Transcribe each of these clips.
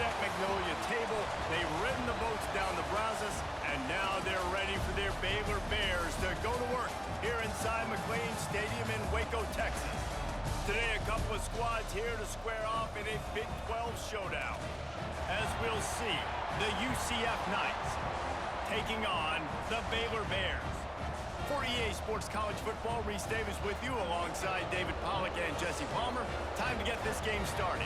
that Magnolia table. They've ridden the boats down the Brazos, and now they're ready for their Baylor Bears to go to work here inside McLean Stadium in Waco, Texas. Today, a couple of squads here to square off in a Big 12 showdown. As we'll see, the UCF Knights taking on the Baylor Bears. For EA Sports College Football, Reese Davis with you alongside David Pollack and Jesse Palmer. Time to get this game started.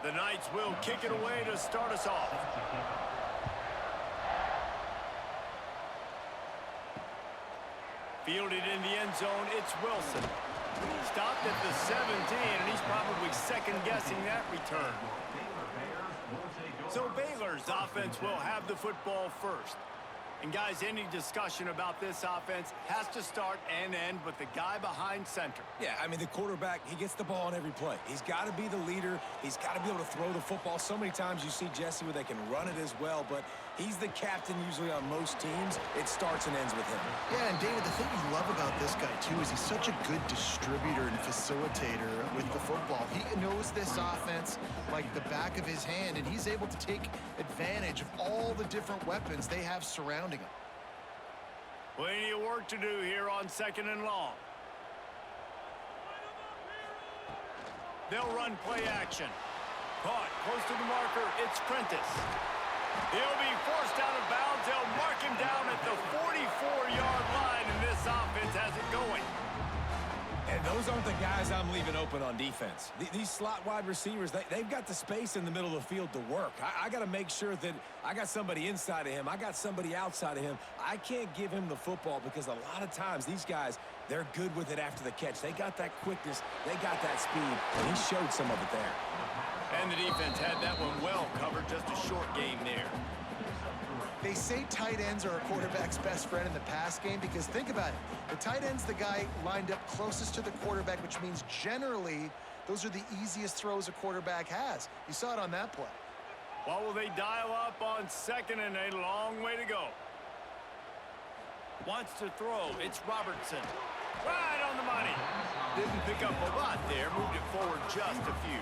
The Knights will kick it away to start us off. Fielded in the end zone, it's Wilson. Stopped at the 17, and he's probably second-guessing that return. So Baylor's offense will have the football first. And guys, any discussion about this offense has to start and end with the guy behind center. Yeah, I mean, the quarterback, he gets the ball on every play. He's got to be the leader. He's got to be able to throw the football. So many times you see Jesse where they can run it as well, but he's the captain usually on most teams. It starts and ends with him. Yeah, and David, the thing you love about this guy, too, is he's such a good distributor and facilitator with the football. He knows this offense like the back of his hand, and he's able to take advantage of all the different weapons they have surrounding him. Plenty of work to do here on 2nd and long. They'll run play action. Caught close to the marker, it's Prentice. He'll be forced out of bounds. They'll mark him down at the 44-yard line, and this offense has it going. And those aren't the guys I'm leaving open on defense. These slot wide receivers, they've got the space in the middle of the field to work. I got to make sure that I got somebody inside of him. I got somebody outside of him. I can't give him the football because a lot of times these guys, they're good with it after the catch. They got that quickness. They got that speed, and he showed some of it there. And the defense had that one well covered. Just a short game there. They say tight ends are a quarterback's best friend in the pass game because think about it. The tight end's the guy lined up closest to the quarterback, which means generally those are the easiest throws a quarterback has. You saw it on that play. What will they dial up on 2nd and a long way to go? Wants to throw. It's Robertson. Right on the money. Didn't pick up a lot there. Moved it forward just a few.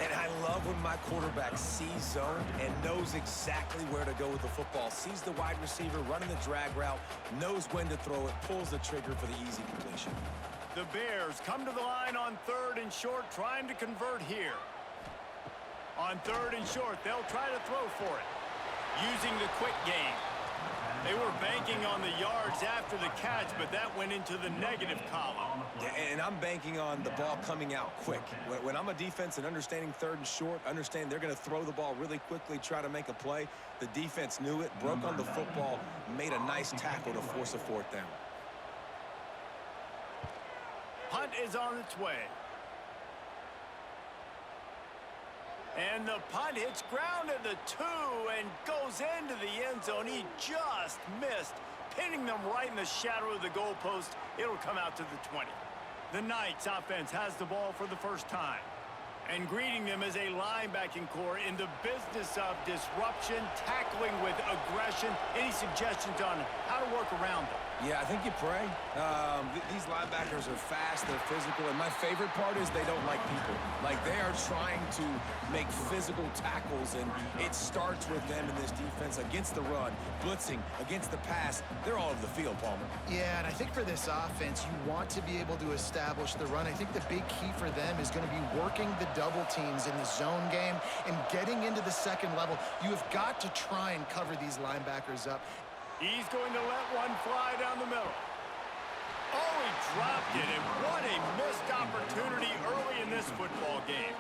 And I love when my quarterback sees zone and knows exactly where to go with the football. Sees the wide receiver running the drag route, knows when to throw it, pulls the trigger for the easy completion. The Bears come to the line on 3rd and short, trying to convert here. On 3rd and short, they'll try to throw for it, using the quick game. They were banking on the yards after the catch, but that went into the negative column. Yeah, and I'm banking on the ball coming out quick. When I'm a defense and understanding 3rd and short, understand they're going to throw the ball really quickly, try to make a play. The defense knew it, broke on the football, made a nice tackle to force a 4th down. Punt is on its way. And the punt hits ground at the 2 and goes into the end zone. He just missed, pinning them right in the shadow of the goalpost. It'll come out to the 20. The Knights offense has the ball for the first time. And greeting them is a linebacking core in the business of disruption, tackling with aggression. Any suggestions on how to work around them? Yeah, I think you pray. These linebackers are fast, they're physical, and my favorite part is they don't like people. Like, they are trying to make physical tackles, and it starts with them in this defense against the run, blitzing, against the pass. They're all over the field, Palmer. Yeah, and I think for this offense, you want to be able to establish the run. I think the big key for them is going to be working the double teams in the zone game and getting into the 2nd level. You have got to try and cover these linebackers up. He's going to let one fly down the middle. Oh, he dropped it, and what a missed opportunity early in this football game.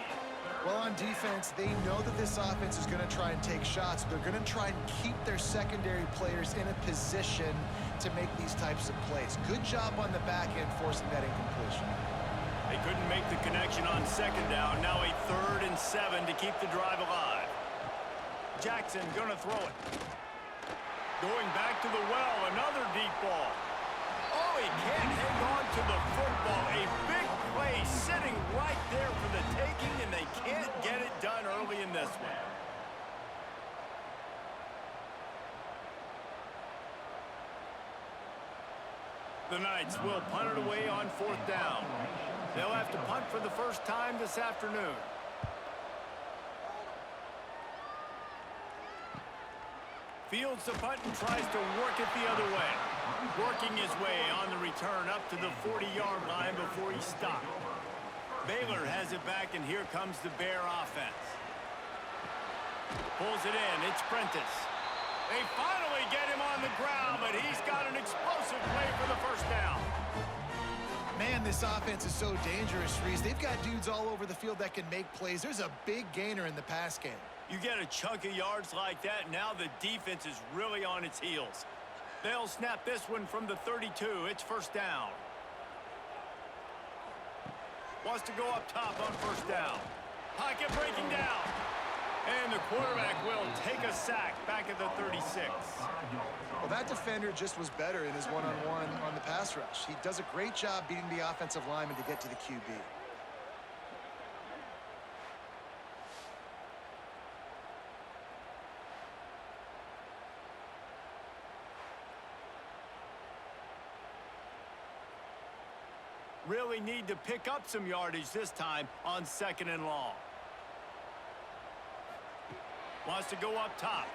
Well, on defense, they know that this offense is going to try and take shots. They're going to try and keep their secondary players in a position to make these types of plays. Good job on the back end forcing that incompletion. They couldn't make the connection on 2nd down. Now a 3rd and 7 to keep the drive alive. Jackson going to throw it. Going back to the well, another deep ball. Oh, he can't hang on to the football. A big play sitting right there for the taking, and they can't get it done early in this one. The Knights will punt it away on 4th down. They'll have to punt for the first time this afternoon. Fields the punt and tries to work it the other way. Working his way on the return up to the 40-yard line before he stopped. Baylor has it back, and here comes the Bear offense. Pulls it in. It's Prentice. They finally get him on the ground, but he's got an explosive play for the first down. Man, this offense is so dangerous, Reese. They've got dudes all over the field that can make plays. There's a big gainer in the pass game. You get a chunk of yards like that, now the defense is really on its heels. They'll snap this one from the 32. It's first down. Wants to go up top on first down. Pocket breaking down. And the quarterback will take a sack back at the 36. Well, that defender just was better in his one-on-one on the pass rush. He does a great job beating the offensive lineman to get to the QB. Really need to pick up some yardage this time on 2nd and long. Wants to go up top.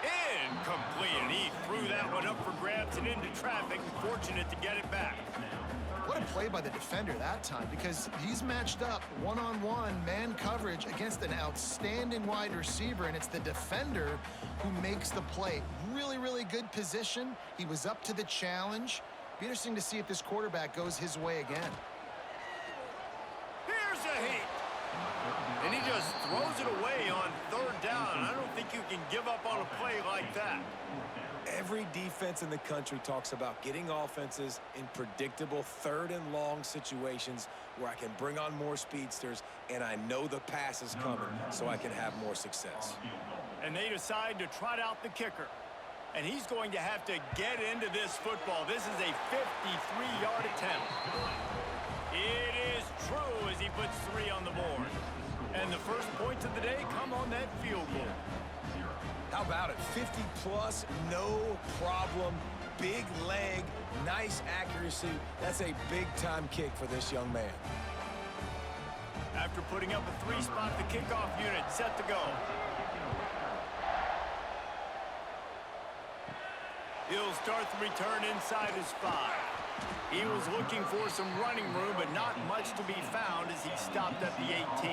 Incomplete, and he threw that one up for grabs and into traffic. Fortunate to get it back. What a play by the defender that time, because he's matched up one-on-one man coverage against an outstanding wide receiver, and it's the defender who makes the play. Really, really good position. He was up to the challenge. Be interesting to see if this quarterback goes his way again. Here's a hit. And he just throws it away on 3rd down. I don't think you can give up on a play like that. Every defense in the country talks about getting offenses in predictable 3rd and long situations where I can bring on more speedsters and I know the pass is coming so I can have more success. And they decide to trot out the kicker. And he's going to have to get into this football. This is a 53-yard attempt. It is true as he puts 3 on the board. And the first points of the day come on that field goal. How about it? 50-plus, no problem. Big leg, nice accuracy. That's a big-time kick for this young man. After putting up a 3-spot, the kickoff unit set to go. He'll start the return inside his 5. He was looking for some running room, but not much to be found as he stopped at the 18.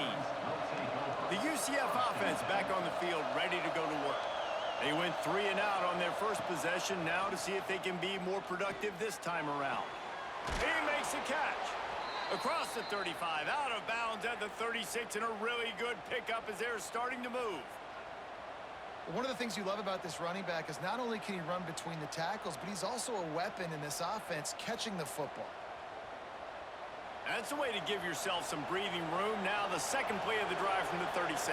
The UCF offense back on the field, ready to go to work. They went 3 and out on their first possession, now to see if they can be more productive this time around. He makes a catch. Across the 35, out of bounds at the 36, and a really good pickup as they're starting to move. One of the things you love about this running back is not only can he run between the tackles, but he's also a weapon in this offense catching the football. That's a way to give yourself some breathing room. Now the second play of the drive from the 36.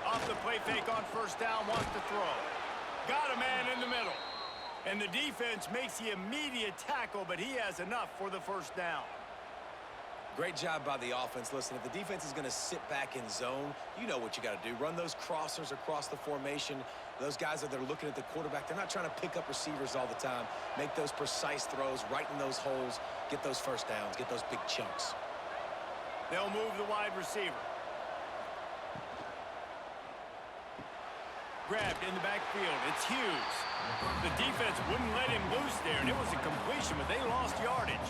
Off the play fake on first down, wants to throw. Got a man in the middle. And the defense makes the immediate tackle, but he has enough for the first down. Great job by the offense. Listen, if the defense is going to sit back in zone, you know what you got to do. Run those crossers across the formation. Those guys that are looking at the quarterback, they're not trying to pick up receivers all the time. Make those precise throws, right in those holes, get those first downs, get those big chunks. They'll move the wide receiver. Grabbed in the backfield. It's Hughes. The defense wouldn't let him loose there, and it was a completion, but they lost yardage.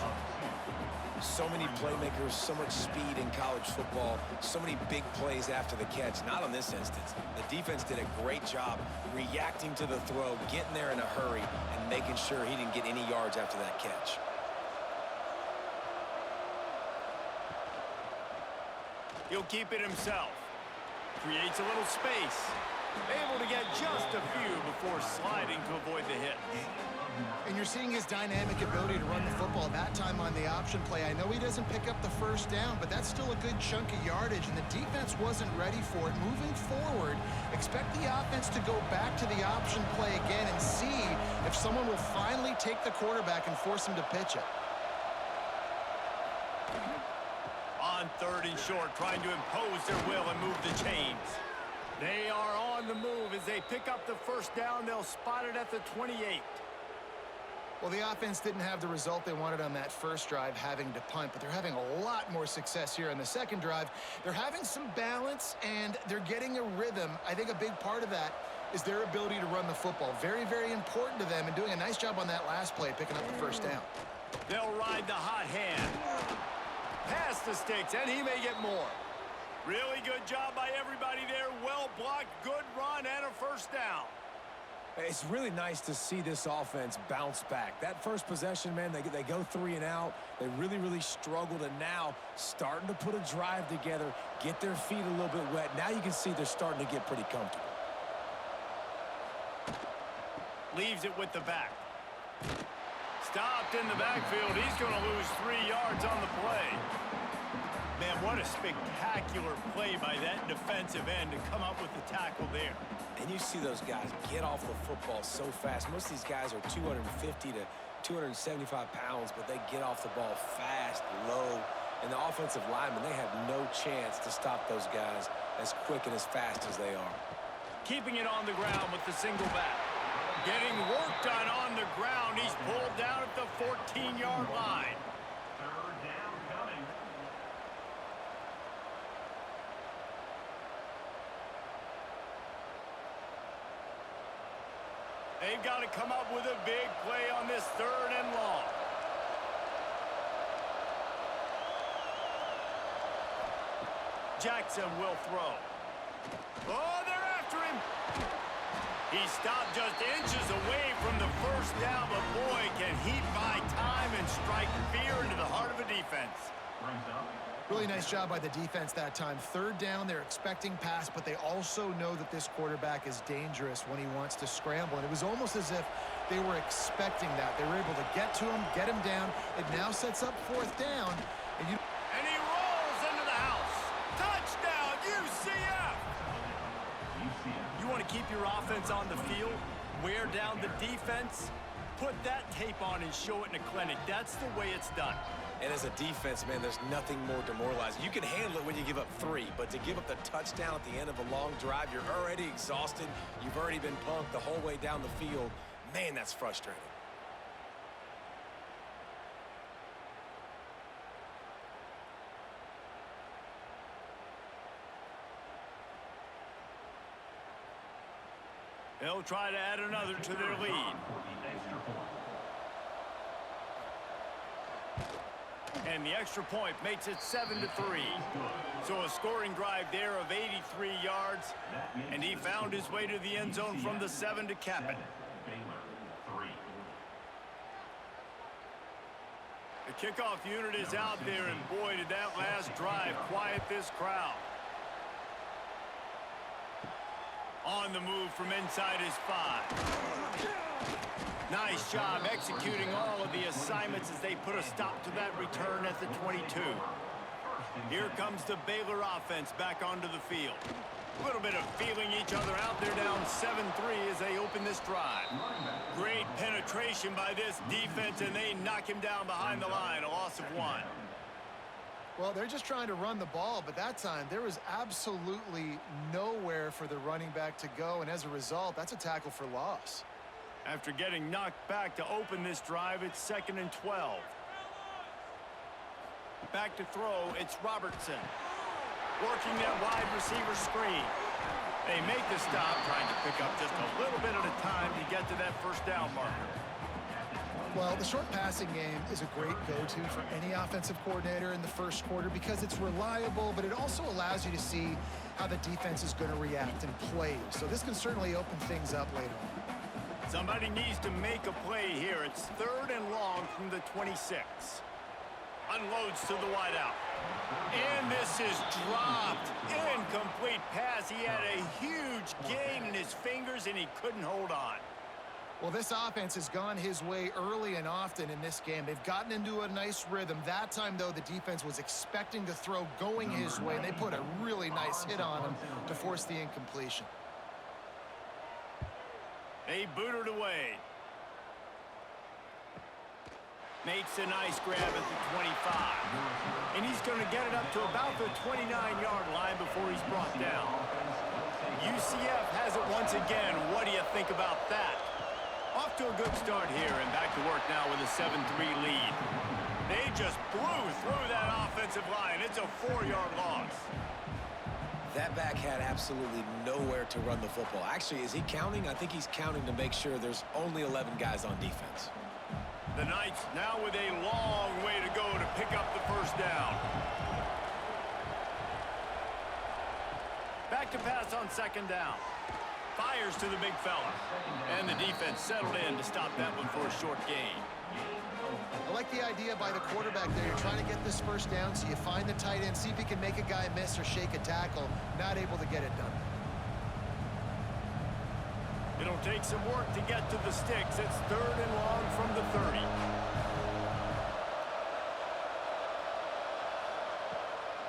So many playmakers, so much speed in college football, so many big plays after the catch. Not in this instance. The defense did a great job reacting to the throw, getting there in a hurry, and making sure he didn't get any yards after that catch. He'll keep it himself. Creates a little space. Able to get just a few before sliding to avoid the hit. And you're seeing his dynamic ability to run the football, that time on the option play. I know he doesn't pick up the first down, but that's still a good chunk of yardage, and the defense wasn't ready for it. Moving forward, expect the offense to go back to the option play again and see if someone will finally take the quarterback and force him to pitch it. On 3rd and short, trying to impose their will and move the chains. They are on the move. As they pick up the first down, they'll spot it at the 28. Well, the offense didn't have the result they wanted on that first drive, having to punt, but they're having a lot more success here on the second drive. They're having some balance, and they're getting a rhythm. I think a big part of that is their ability to run the football. Very, very important to them, and doing a nice job on that last play, picking up the first down. They'll ride the hot hand. Pass the sticks, and he may get more. Really good job by everybody there. Well blocked, good run, and a first down. It's really nice to see this offense bounce back. That first possession, man, they go 3 and out. They really struggled, and now starting to put a drive together, get their feet a little bit wet. Now you can see they're starting to get pretty comfortable. Leaves it with the back. Stopped in the backfield. He's going to lose 3 yards on the play. Man, what a spectacular play by that defensive end to come up with the tackle there. And you see those guys get off the football so fast. Most of these guys are 250 to 275 pounds, but they get off the ball fast, low. And the offensive linemen, they have no chance to stop those guys as quick and as fast as they are. Keeping it on the ground with the single back. Getting work done on the ground. He's pulled down at the 14-yard line. Third down coming. They've got to come up with a big play on this 3rd and long. Jackson will throw. Oh, they're after him. He stopped just inches away from the first down, but boy, can he buy time and strike fear into the heart of a defense. Brings up. Really nice job by the defense that time. 3rd down, they're expecting pass, but they also know that this quarterback is dangerous when he wants to scramble. And it was almost as if they were expecting that. They were able to get to him, get him down. It now sets up 4th down. And he rolls into the house. Touchdown, UCF! You want to keep your offense on the field? Wear down the defense? Put that tape on and show it in a clinic. That's the way it's done. And as a defense, man, there's nothing more demoralizing. You can handle it when you give up 3, but to give up the touchdown at the end of a long drive, you're already exhausted. You've already been punked the whole way down the field. Man, that's frustrating. They'll try to add another to their lead. And the extra point makes it 7-3. So a scoring drive there of 83 yards. And he found his way to the end zone from the 7 to cap it. The kickoff unit is out there, and boy, did that last drive quiet this crowd. On the move from inside his 5. Nice job executing all of the assignments as they put a stop to that return at the 22. Here comes the Baylor offense back onto the field. A little bit of feeling each other out. They're down 7-3 as they open this drive. Great penetration by this defense, and they knock him down behind the line. A loss of 1. Well, they're just trying to run the ball, but that time there was absolutely nowhere for the running back to go, and as a result, that's a tackle for loss. After getting knocked back to open this drive, it's 2nd and 12. Back to throw, it's Robertson. Working that wide receiver screen. They make the stop, trying to pick up just a little bit at a time to get to that first down marker. Well, the short passing game is a great go-to for any offensive coordinator in the first quarter because it's reliable, but it also allows you to see how the defense is going to react and play. So this can certainly open things up later on. Somebody needs to make a play here. It's 3rd and long from the 26. Unloads to the wideout. And this is dropped. Incomplete pass. He had a huge gain in his fingers, and he couldn't hold on. Well, this offense has gone his way early and often in this game. They've gotten into a nice rhythm. That time, though, the defense was expecting to throw going his way, and they put a really nice hit on him to force the incompletion. They boot it away. Makes a nice grab at the 25. And he's going to get it up to about the 29-yard line before he's brought down. UCF has it once again. What do you think about that? Off to a good start here and back to work now with a 7-3 lead. They just blew through that offensive line. It's a 4-yard loss. That back had absolutely nowhere to run the football. Actually, is he counting? I think he's counting to make sure there's only 11 guys on defense. The Knights now with a long way to go to pick up the first down. Back to pass on second down. Fires to the big fella. And the defense settled in to stop that one for a short gain. I like the idea by the quarterback there. You're trying to get this first down, so you find the tight end, see if he can make a guy miss or shake a tackle. Not able to get it done. It'll take some work to get to the sticks. It's 3rd and long from the 30.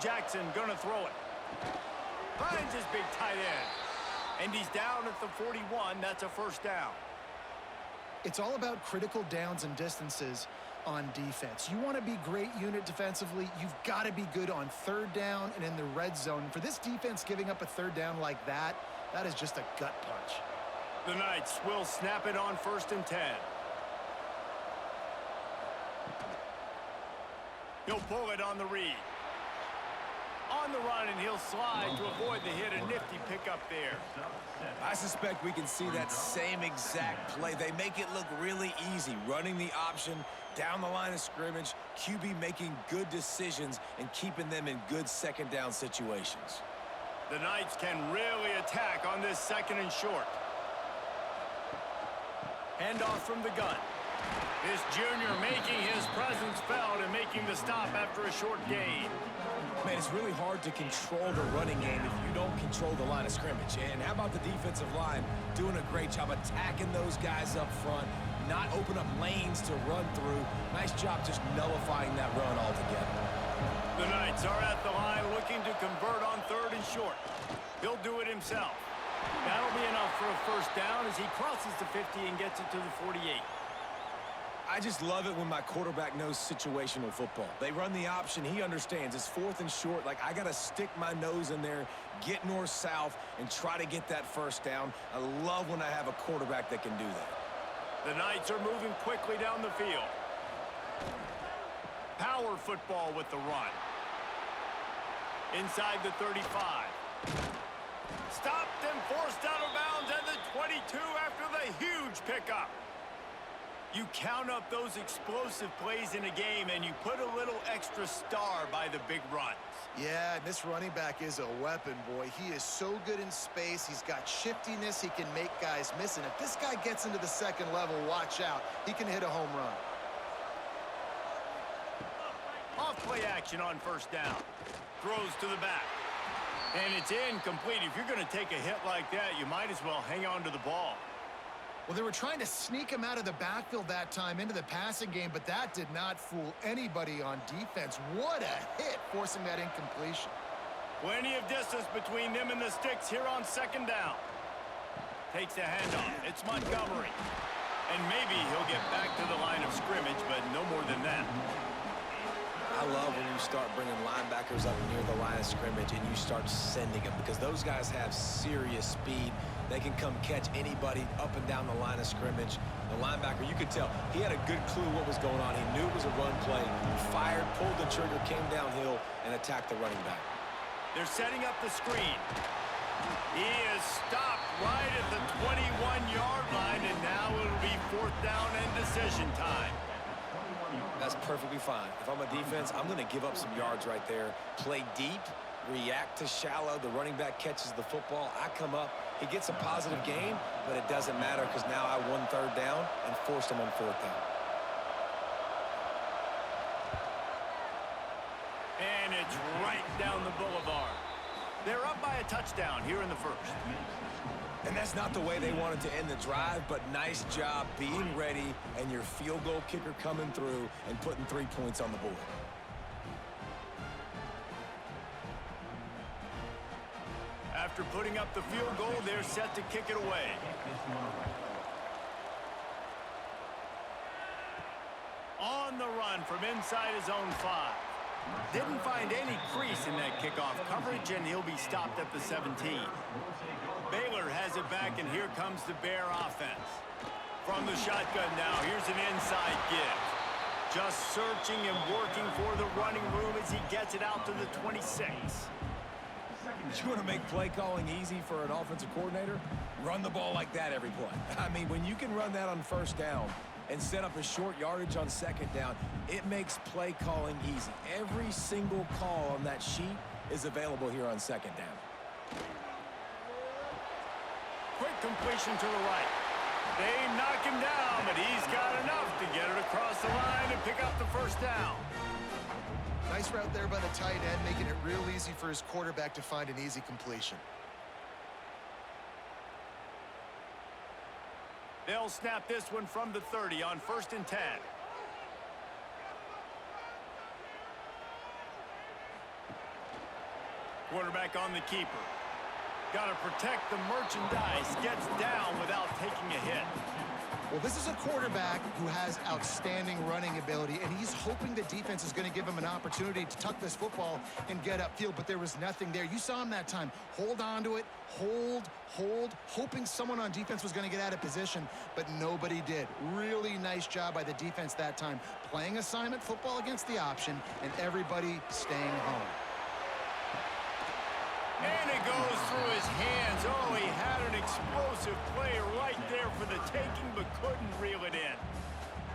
Jackson gonna throw it. Finds his big tight end. And he's down at the 41. That's a first down. It's all about critical downs and distances on defense. You want to be great unit defensively, you've got to be good on 3rd down and in the red zone. For this defense giving up a 3rd down like that, that is just a gut punch. The Knights will snap it on 1st and 10. He'll pull it on the read. On the run, and he'll slide to avoid the hit. A nifty pickup there. I suspect we can see that same exact play. They make it look really easy, running the option down the line of scrimmage, QB making good decisions and keeping them in good second down situations. The Knights can really attack on this 2nd and short. Handoff from the gun. This junior making his presence felt and making the stop after a short gain. Man, it's really hard to control the running game if you don't control the line of scrimmage. And how about the defensive line doing a great job attacking those guys up front, not open up lanes to run through. Nice job just nullifying that run altogether. The Knights are at the line looking to convert on 3rd and short. He'll do it himself. That'll be enough for a first down as he crosses the 50 and gets it to the 48. I just love it when my quarterback knows situational football. They run the option. He understands. It's 4th and short. Like, I got to stick my nose in there, get north-south, and try to get that first down. I love when I have a quarterback that can do that. The Knights are moving quickly down the field. Power football with the run. Inside the 35. Stopped and forced out of bounds at the 22 after the huge pickup. You count up those explosive plays in a game, and you put a little extra star by the big runs. Yeah, and this running back is a weapon, boy. He is so good in space. He's got shiftiness. He can make guys miss. And if this guy gets into the 2nd level, watch out. He can hit a home run. Off play action on 1st down. Throws to the back. And it's incomplete. If you're going to take a hit like that, you might as well hang on to the ball. Well, they were trying to sneak him out of the backfield that time into the passing game, but that did not fool anybody on defense. What a hit, forcing that incompletion. Plenty of distance between them and the sticks here on 2nd down. Takes a handoff. It's Montgomery. And maybe he'll get back to the line of scrimmage, but no more than that. I love when you start bringing linebackers up near the line of scrimmage and you start sending them, because those guys have serious speed. They can come catch anybody up and down the line of scrimmage. The linebacker, you could tell, he had a good clue what was going on. He knew it was a run play. He fired, pulled the trigger, came downhill, and attacked the running back. They're setting up the screen. He is stopped right at the 21-yard line, and now it'll be 4th down and decision time. That's perfectly fine. If I'm a defense, I'm going to give up some yards right there. Play deep, react to shallow. The running back catches the football. I come up. He gets a positive gain, but it doesn't matter because now I won 3rd down and forced him on 4th down. And it's right down the boulevard. They're up by a touchdown here in the 1st. And that's not the way they wanted to end the drive, but nice job being ready and your field goal kicker coming through and putting 3 points on the board. After putting up the field goal, they're set to kick it away. On the run from inside his own 5. Didn't find any crease in that kickoff coverage, and he'll be stopped at the 17. Baylor has it back, and here comes the Bear offense. From the shotgun now, here's an inside give. Just searching and working for the running room as he gets it out to the 26. You want to make play calling easy for an offensive coordinator? Run the ball like that every play. I mean, when you can run that on first down and set up a short yardage on second down, it makes play calling easy. Every single call on that sheet is available here on second down. Quick completion to the right. They knock him down, but he's got enough to get it across the line and pick up the first down. Nice route there by the tight end, making it real easy for his quarterback to find an easy completion. They'll snap this one from the 30 on 1st and 10. Quarterback on the keeper. Got to protect the merchandise. Gets down without taking a hit. Well, this is a quarterback who has outstanding running ability, and he's hoping the defense is going to give him an opportunity to tuck this football and get upfield, but there was nothing there. You saw him that time. Hold on to it, hold, hoping someone on defense was going to get out of position, but nobody did. Really nice job by the defense that time, playing assignment football against the option, and everybody staying home. And it goes through his hands. Oh, he had an explosive play right there for the taking, but couldn't reel it in.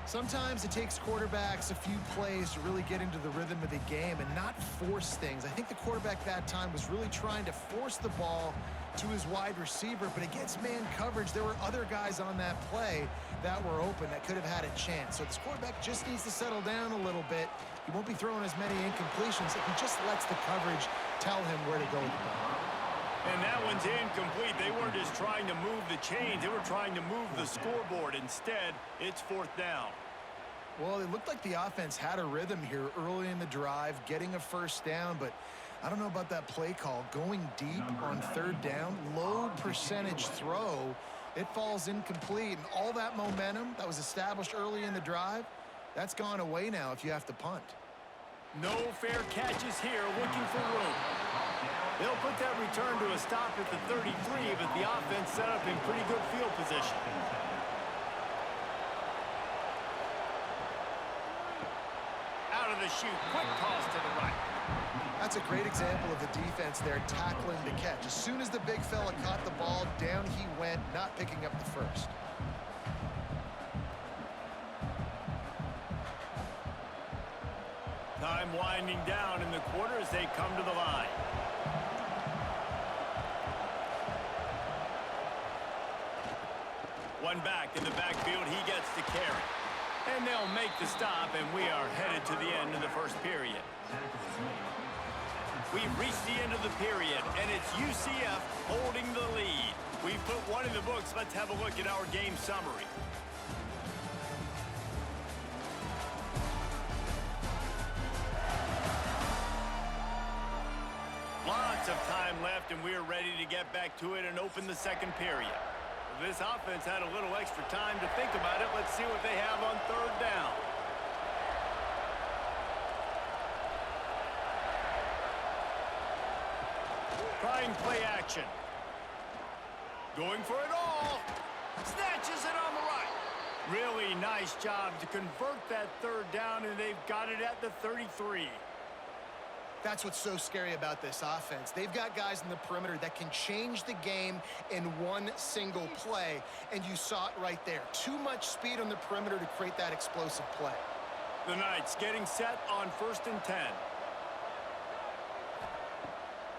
Sometimes it takes quarterbacks a few plays to really get into the rhythm of the game and not force things. I think the quarterback that time was really trying to force the ball to his wide receiver, but against man coverage, there were other guys on that play that were open that could have had a chance. So this quarterback just needs to settle down a little bit. He won't be throwing as many incompletions if he just lets the coverage tell him where to go with the ball. And that one's incomplete. They weren't just trying to move the chains. They were trying to move the scoreboard. Instead, it's 4th down. Well, it looked like the offense had a rhythm here early in the drive, getting a first down, but I don't know about that play call. Going deep on 3rd down, low percentage throw, it falls incomplete. And all that momentum that was established early in the drive, that's gone away now if you have to punt. No fair catches here, looking for room. They'll put that return to a stop at the 33, but the offense set up in pretty good field position. Out of the chute, quick toss to the right. That's a great example of the defense there tackling the catch. As soon as the big fella caught the ball, down he went, not picking up the first. Time winding down in the quarter as they come to the line. One back in the backfield, he gets the carry. And they'll make the stop, and we are headed to the end of the first period. We've reached the end of the period, and it's UCF holding the lead. We've put one in the books. Let's have a look at our game summary. Lots of time left, and we're ready to get back to it and open the second period. This offense had a little extra time to think about it. Let's see what they have on 3rd down. Trying play action. Going for it all. Snatches it on the right. Really nice job to convert that 3rd down, and they've got it at the 33. That's what's so scary about this offense. They've got guys in the perimeter that can change the game in one single play, and you saw it right there. Too much speed on the perimeter to create that explosive play. The Knights getting set on 1st and 10.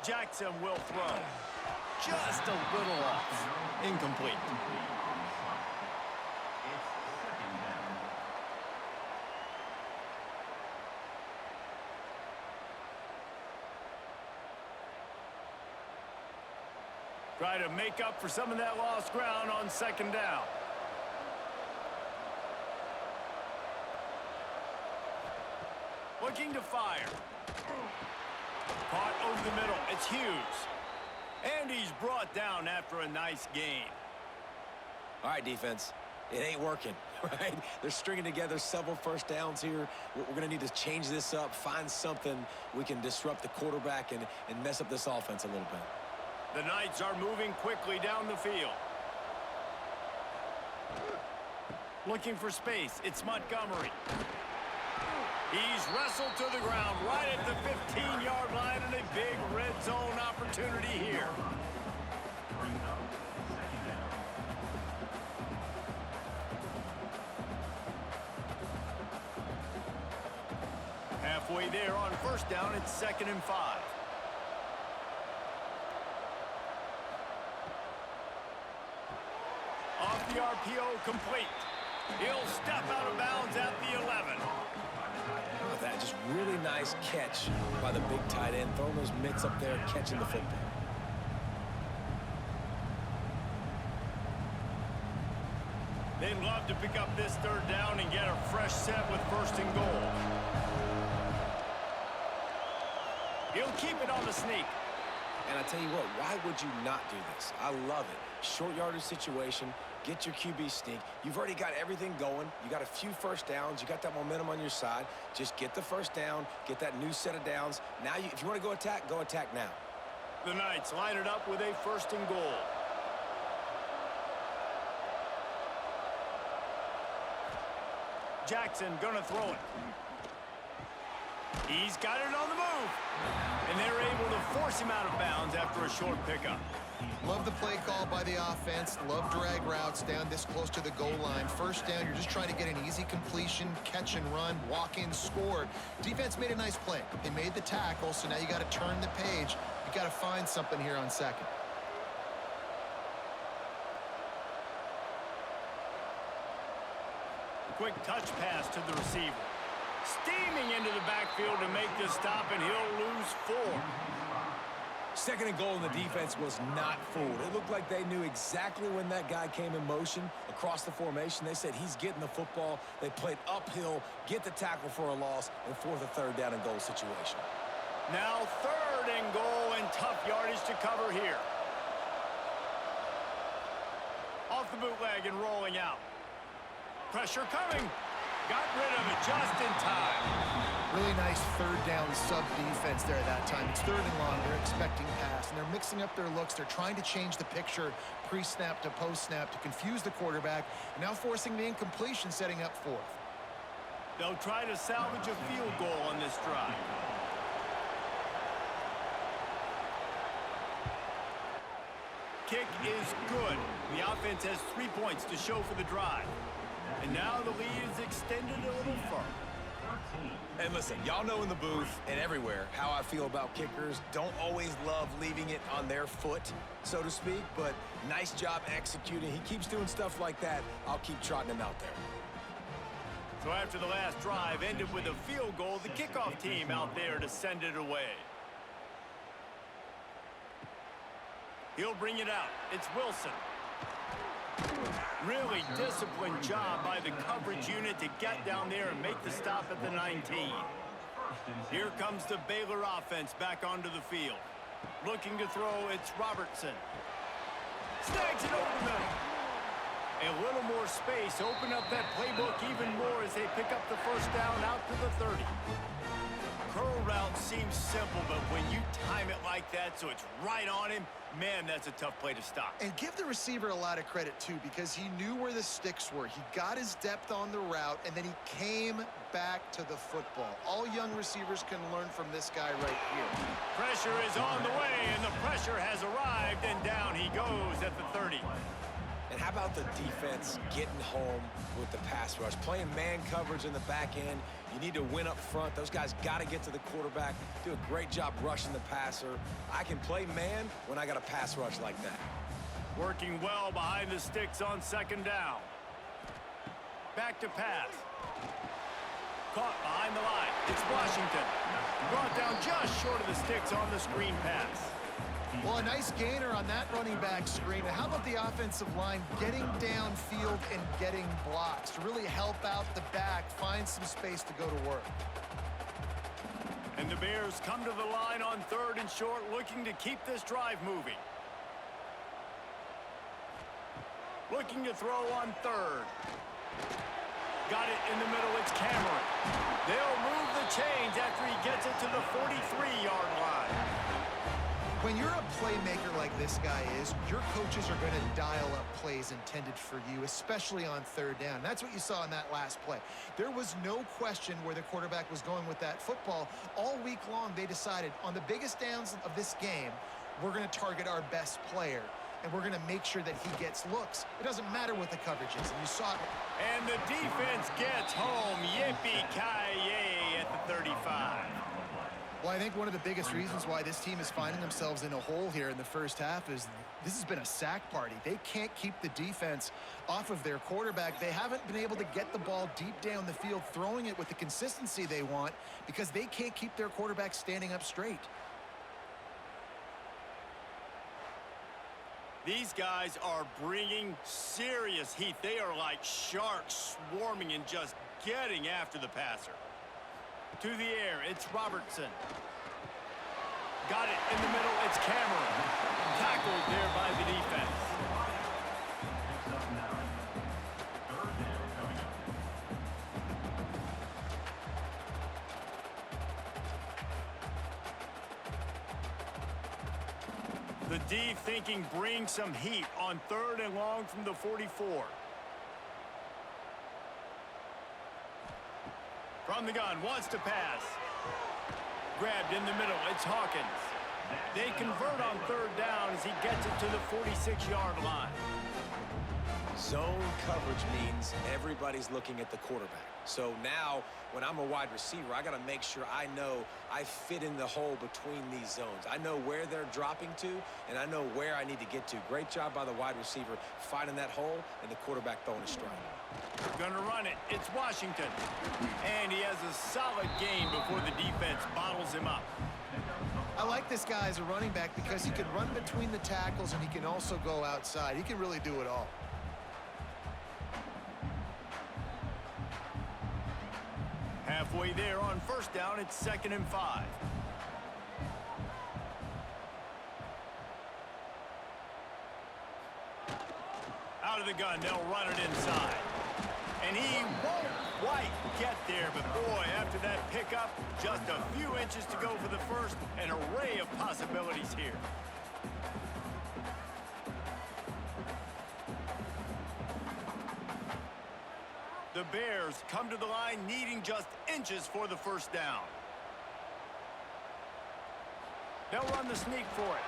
Jackson will throw. Just a little off. Incomplete. Try to make up for some of that lost ground on 2nd down. Looking to fire. Caught over the middle. It's Hughes. And he's brought down after a nice gain. All right, defense. It ain't working, right? They're stringing together several first downs here. We're going to need to change this up, find something we can disrupt the quarterback and mess up this offense a little bit. The Knights are moving quickly down the field. Looking for space. It's Montgomery. He's wrestled to the ground right at the 15-yard line, and a big red zone opportunity here. Brings up second down. Halfway there on first down, it's 2nd and 5. Off the RPO, complete. He'll step out of bounds at the 11. Oh, that just really nice catch by the big tight end, throwing those mitts up there, catching the football. They'd love to pick up this 3rd down and get a fresh set with 1st and goal. He'll keep it on the sneak. And I tell you what, why would you not do this? I love it. Short yardage situation, get your QB sneak. You've already got everything going. You got a few first downs. You got that momentum on your side. Just get the first down, get that new set of downs. Now, if you want to go attack now. The Knights line it up with a 1st and goal. Jackson gonna throw it. He's got it on the move. And they're able to force him out of bounds after a short pickup. Love the play call by the offense. Love drag routes down this close to the goal line. First down, you're just trying to get an easy completion, catch and run, walk in, score. Defense made a nice play. They made the tackle, so now you got to turn the page. You got to find something here on 2nd. Quick touch pass to the receiver. Steaming into the backfield to make the stop, and he'll lose 4. 2nd and goal, and the defense was not fooled. It looked like they knew exactly when that guy came in motion across the formation. They said he's getting the football. They played uphill, get the tackle for a loss, and force a 3rd down and goal situation. Now 3rd and goal, and tough yardage to cover here. Off the bootleg and rolling out. Pressure coming. Got rid of it just in time. Really nice 3rd down sub defense there that time. It's 3rd and long. They're expecting pass, and they're mixing up their looks. They're trying to change the picture pre-snap to post-snap to confuse the quarterback, and now forcing the incompletion, setting up 4th. They'll try to salvage a field goal on this drive. Kick is good. The offense has 3 points to show for the drive. And now the lead is extended a little further. And listen, y'all know in the booth and everywhere how I feel about kickers. Don't always love leaving it on their foot, so to speak, but nice job executing. He keeps doing stuff like that. I'll keep trotting him out there. So after the last drive ended with a field goal, the kickoff team out there to send it away. He'll bring it out. It's Wilson. Really disciplined job by the coverage unit to get down there and make the stop at the 19. Here comes the Baylor offense back onto the field. Looking to throw, it's Robertson. Snags it over the middle. A little more space, open up that playbook even more as they pick up the 1st down out to the 30. Curl route seems simple, but when you time it like that so it's right on him, man, that's a tough play to stop. And give the receiver a lot of credit, too, because he knew where the sticks were. He got his depth on the route, and then he came back to the football. All young receivers can learn from this guy right here. Pressure is on the way, and the pressure has arrived, and down he goes at the 30. And how about the defense getting home with the pass rush? Playing man coverage in the back end. You need to win up front. Those guys got to get to the quarterback. Do a great job rushing the passer. I can play man when I got a pass rush like that. Working well behind the sticks on 2nd down. Back to pass. Caught behind the line. It's Washington. Brought down just short of the sticks on the screen pass. Well, a nice gainer on that running back screen. How about the offensive line getting downfield and getting blocks to really help out the back, find some space to go to work? And the Bears come to the line on 3rd and short, looking to keep this drive moving. Looking to throw on third. Got it in the middle. It's Cameron. They'll move the chains after he gets it to the 43-yard line. When you're a playmaker like this guy is, your coaches are going to dial up plays intended for you, especially on third down. That's what you saw in that last play. There was no question where the quarterback was going with that football. All week long, they decided on the biggest downs of this game, we're going to target our best player, and we're going to make sure that he gets looks. It doesn't matter what the coverage is, and you saw it. And the defense gets home. Yippee-ki-yay at the 35. Well, I think one of the biggest reasons why this team is finding themselves in a hole here in the first half is this has been a sack party. They can't keep the defense off of their quarterback. They haven't been able to get the ball deep down the field, throwing it with the consistency they want because they can't keep their quarterback standing up straight. These guys are bringing serious heat. They are like sharks swarming and just getting after the passer. To the air, it's Robertson. Got it in the middle, it's Cameron. Tackled there by the defense. Picks up 9. Third down coming up. The D thinking bring some heat on third and long from the 44. From the gun, wants to pass. Grabbed in the middle, it's Hawkins. They convert on third down as he gets it to the 46-yard line. Zone coverage means everybody's looking at the quarterback. So now, when I'm a wide receiver, I got to make sure I know I fit in the hole between these zones. I know where they're dropping to, and I know where I need to get to. Great job by the wide receiver finding that hole, and the quarterback throwing a strike. Gonna run it. It's Washington. And he has a solid game before the defense bottles him up. I like this guy as a running back because he can run between the tackles and he can also go outside. He can really do it all. Halfway there on first down, it's 2nd and 5. Out of the gun, they'll run it inside. And he won't quite get there, but boy, after that pickup, just a few inches to go for the first, an array of possibilities here. The Bears come to the line needing just inches for the first down. They'll run the sneak for it.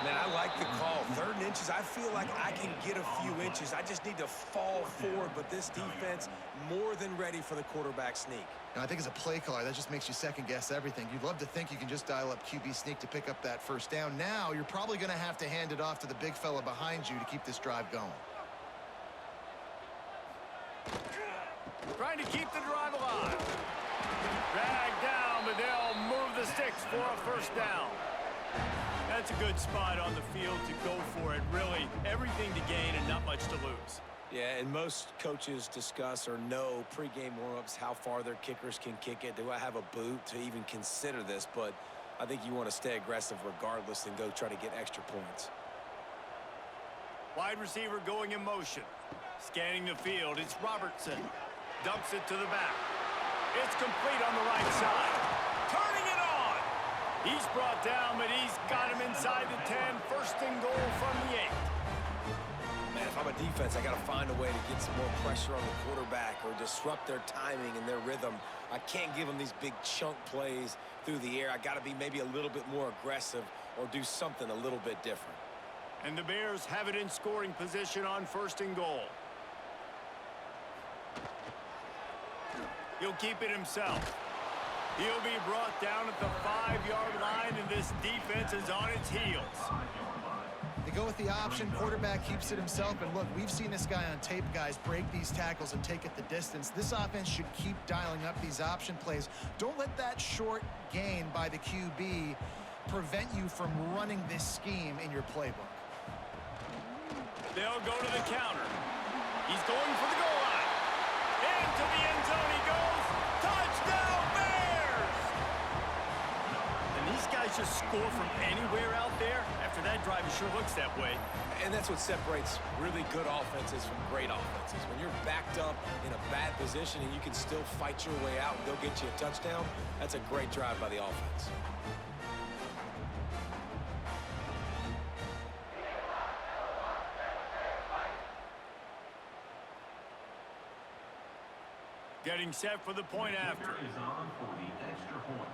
Man, I like the call. 3rd and inches, I feel like I can get a few inches. I just need to fall forward, but this defense more than ready for the quarterback sneak. Now, I think as a play caller, that just makes you second-guess everything. You'd love to think you can just dial up QB sneak to pick up that first down. Now, you're probably going to have to hand it off to the big fella behind you to keep this drive going. Trying to keep the drive alive. Dragged down, but they'll move the sticks for a first down. That's a good spot on the field to go for it. Really, everything to gain and not much to lose. Yeah, and most coaches discuss or know pregame warm-ups how far their kickers can kick it. Do I have a boot to even consider this? But I think you want to stay aggressive regardless and go try to get extra points. Wide receiver going in motion. Scanning the field, it's Robertson. Dumps it to the back. It's complete on the right side. Turning it on. He's brought down, but he's got him inside the 10. 1st and goal from the 8. Man, if I'm a defense, I got to find a way to get some more pressure on the quarterback or disrupt their timing and their rhythm. I can't give them these big chunk plays through the air. I got to be maybe a little bit more aggressive or do something a little bit different. And the Bears have it in scoring position on 1st and goal. He'll keep it himself. He'll be brought down at the 5-yard line, and this defense is on its heels. They go with the option. Quarterback keeps it himself. And look, we've seen this guy on tape, guys, break these tackles and take it the distance. This offense should keep dialing up these option plays. Don't let that short gain by the QB prevent you from running this scheme in your playbook. They'll go to the counter. He's going for the goal line. Into the end zone he goes. Touchdown, Bears! And these guys just score from anywhere out there. After that drive is sure looks that way. And that's what separates really good offenses from great offenses. When you're backed up in a bad position and you can still fight your way out and go get you a touchdown, that's a great drive by the offense. Getting set for the point after. Is on for the extra point.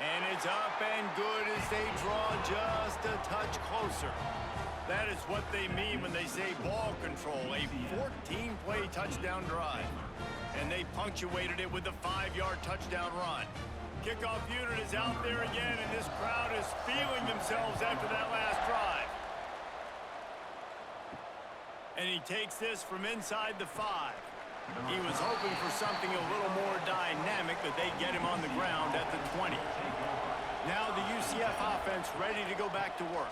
And it's up and good as they draw just a touch closer. That is what they mean when they say ball control, a 14-play touchdown drive. And they punctuated it with a 5-yard touchdown run. Kickoff unit is out there again, and this crowd is feeling themselves after that last drive. And he takes this from inside the 5. He was hoping for something a little more dynamic, but they get him on the ground at the 20. Now the UCF offense ready to go back to work.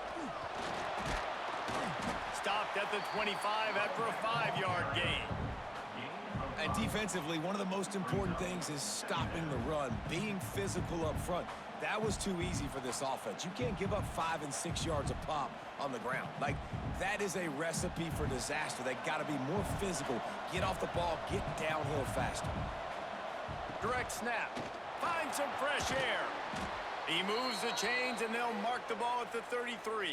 Stopped at the 25 after a 5-yard gain. And defensively, one of the most important things is stopping the run, being physical up front. That was too easy for this offense. You can't give up 5 and 6 yards a pop on the ground. Like, that is a recipe for disaster. They got to be more physical, get off the ball, get downhill faster. Direct snap. Find some fresh air. He moves the chains, and they'll mark the ball at the 33.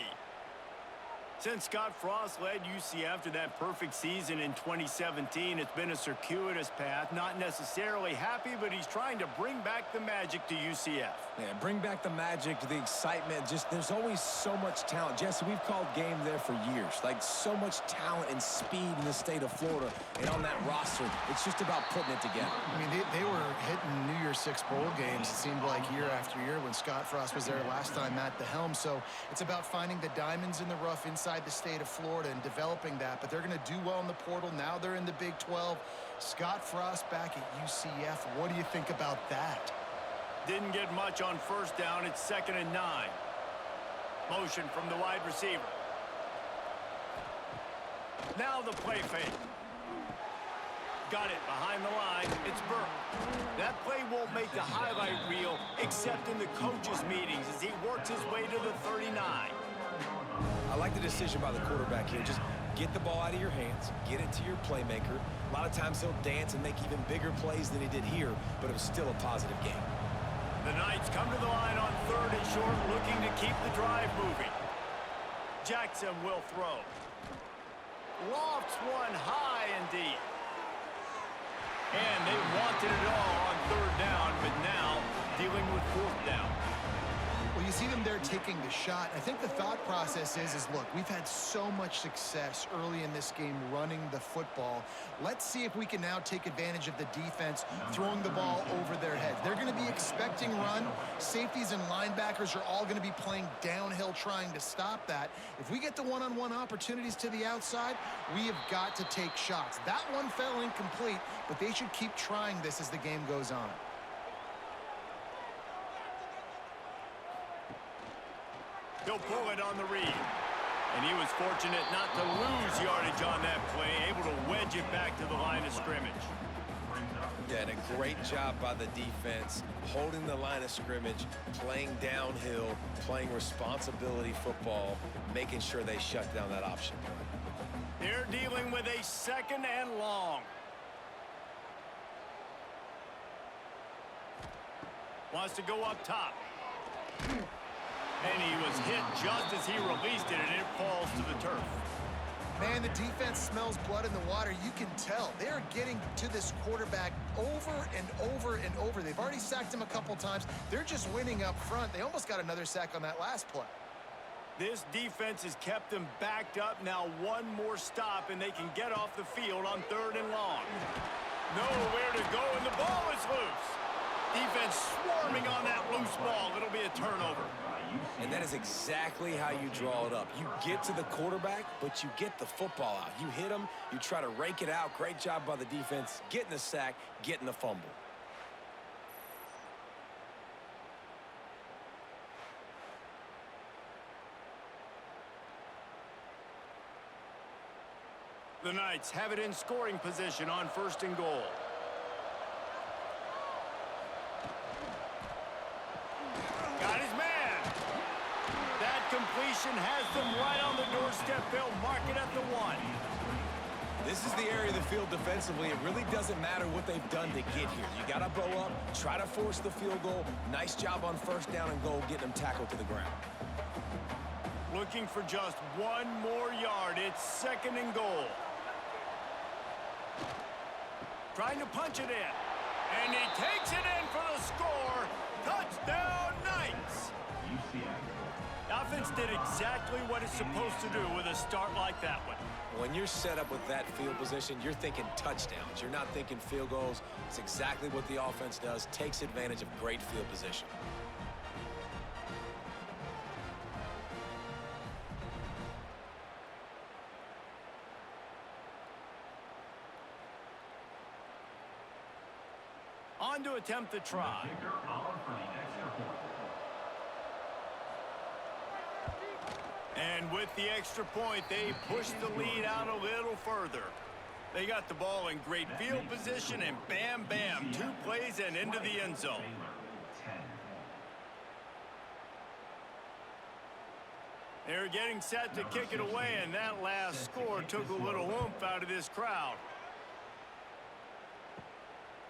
Since Scott Frost led UCF to that perfect season in 2017, it's been a circuitous path. Not necessarily happy, but he's trying to bring back the magic to UCF. Yeah, bring back the magic, the excitement. Just, there's always so much talent. Jesse, we've called game there for years. Like, so much talent and speed in the state of Florida. And on that roster, it's just about putting it together. I mean, they were hitting New Year's Six bowl games, it seemed like, year after year when Scott Frost was there last time at the helm. So it's about finding the diamonds in the rough inside the state of Florida and developing that. But they're going to do well in the portal. Now they're in the Big 12. Scott Frost back at UCF. What do you think about that? Didn't get much on first down. It's 2nd and 9. Motion from the wide receiver. Now the play fake. Got it behind the line. It's Burke. That play won't make the highlight reel except in the coaches' meetings as he works his way to the 39. I like the decision by the quarterback here. Just get the ball out of your hands, get it to your playmaker. A lot of times he'll dance and make even bigger plays than he did here, but it was still a positive game. The Knights come to the line on 3rd and short, looking to keep the drive moving. Jackson will throw. Lofts one high and deep. And they wanted it all on 3rd down, but now dealing with 4th down. Well, you see them there taking the shot. I think the thought process is, look, we've had so much success early in this game running the football. Let's see if we can now take advantage of the defense throwing the ball over their heads. They're going to be expecting run. Safeties and linebackers are all going to be playing downhill trying to stop that. If we get the one-on-one opportunities to the outside, we have got to take shots. That one fell incomplete, but they should keep trying this as the game goes on. He'll pull it on the read. And he was fortunate not to lose yardage on that play, able to wedge it back to the line of scrimmage. Yeah, and a great job by the defense, holding the line of scrimmage, playing downhill, playing responsibility football, making sure they shut down that option. They're dealing with a 2nd and long. Wants to go up top. And he was hit just as he released it, and it falls to the turf. Man, the defense smells blood in the water. You can tell. They're getting to this quarterback over and over and over. They've already sacked him a couple times. They're just winning up front. They almost got another sack on that last play. This defense has kept them backed up. Now one more stop, and they can get off the field on 3rd and long. Nowhere to go, and the ball is loose. Defense swarming on that loose ball. It'll be a turnover. And that is exactly how you draw it up. You get to the quarterback, but you get the football out. You hit him, you try to rake it out. Great job by the defense, getting the sack, getting the fumble. The Knights have it in scoring position on 1st and goal. Got his formation has them right on the doorstep. They'll mark it at the 1. This is the area of the field defensively. It really doesn't matter what they've done to get here. You got to bow up, try to force the field goal. Nice job on first down and goal, getting them tackled to the ground. Looking for just 1 more yard. It's 2nd and goal. Trying to punch it in. And he takes it in for the score. Touchdown, Knights! UCF. The offense did exactly what it's supposed to do with a start like that one. When you're set up with that field position, you're thinking touchdowns. You're not thinking field goals. It's exactly what the offense does, takes advantage of great field position. On to attempt the try. Kicker on for the extra point. And with the extra point, they push the lead out a little further. They got the ball in great field position, and bam, bam, 2 plays and into the end zone. They're getting set to kick it away, and that last score took a little oomph out of this crowd.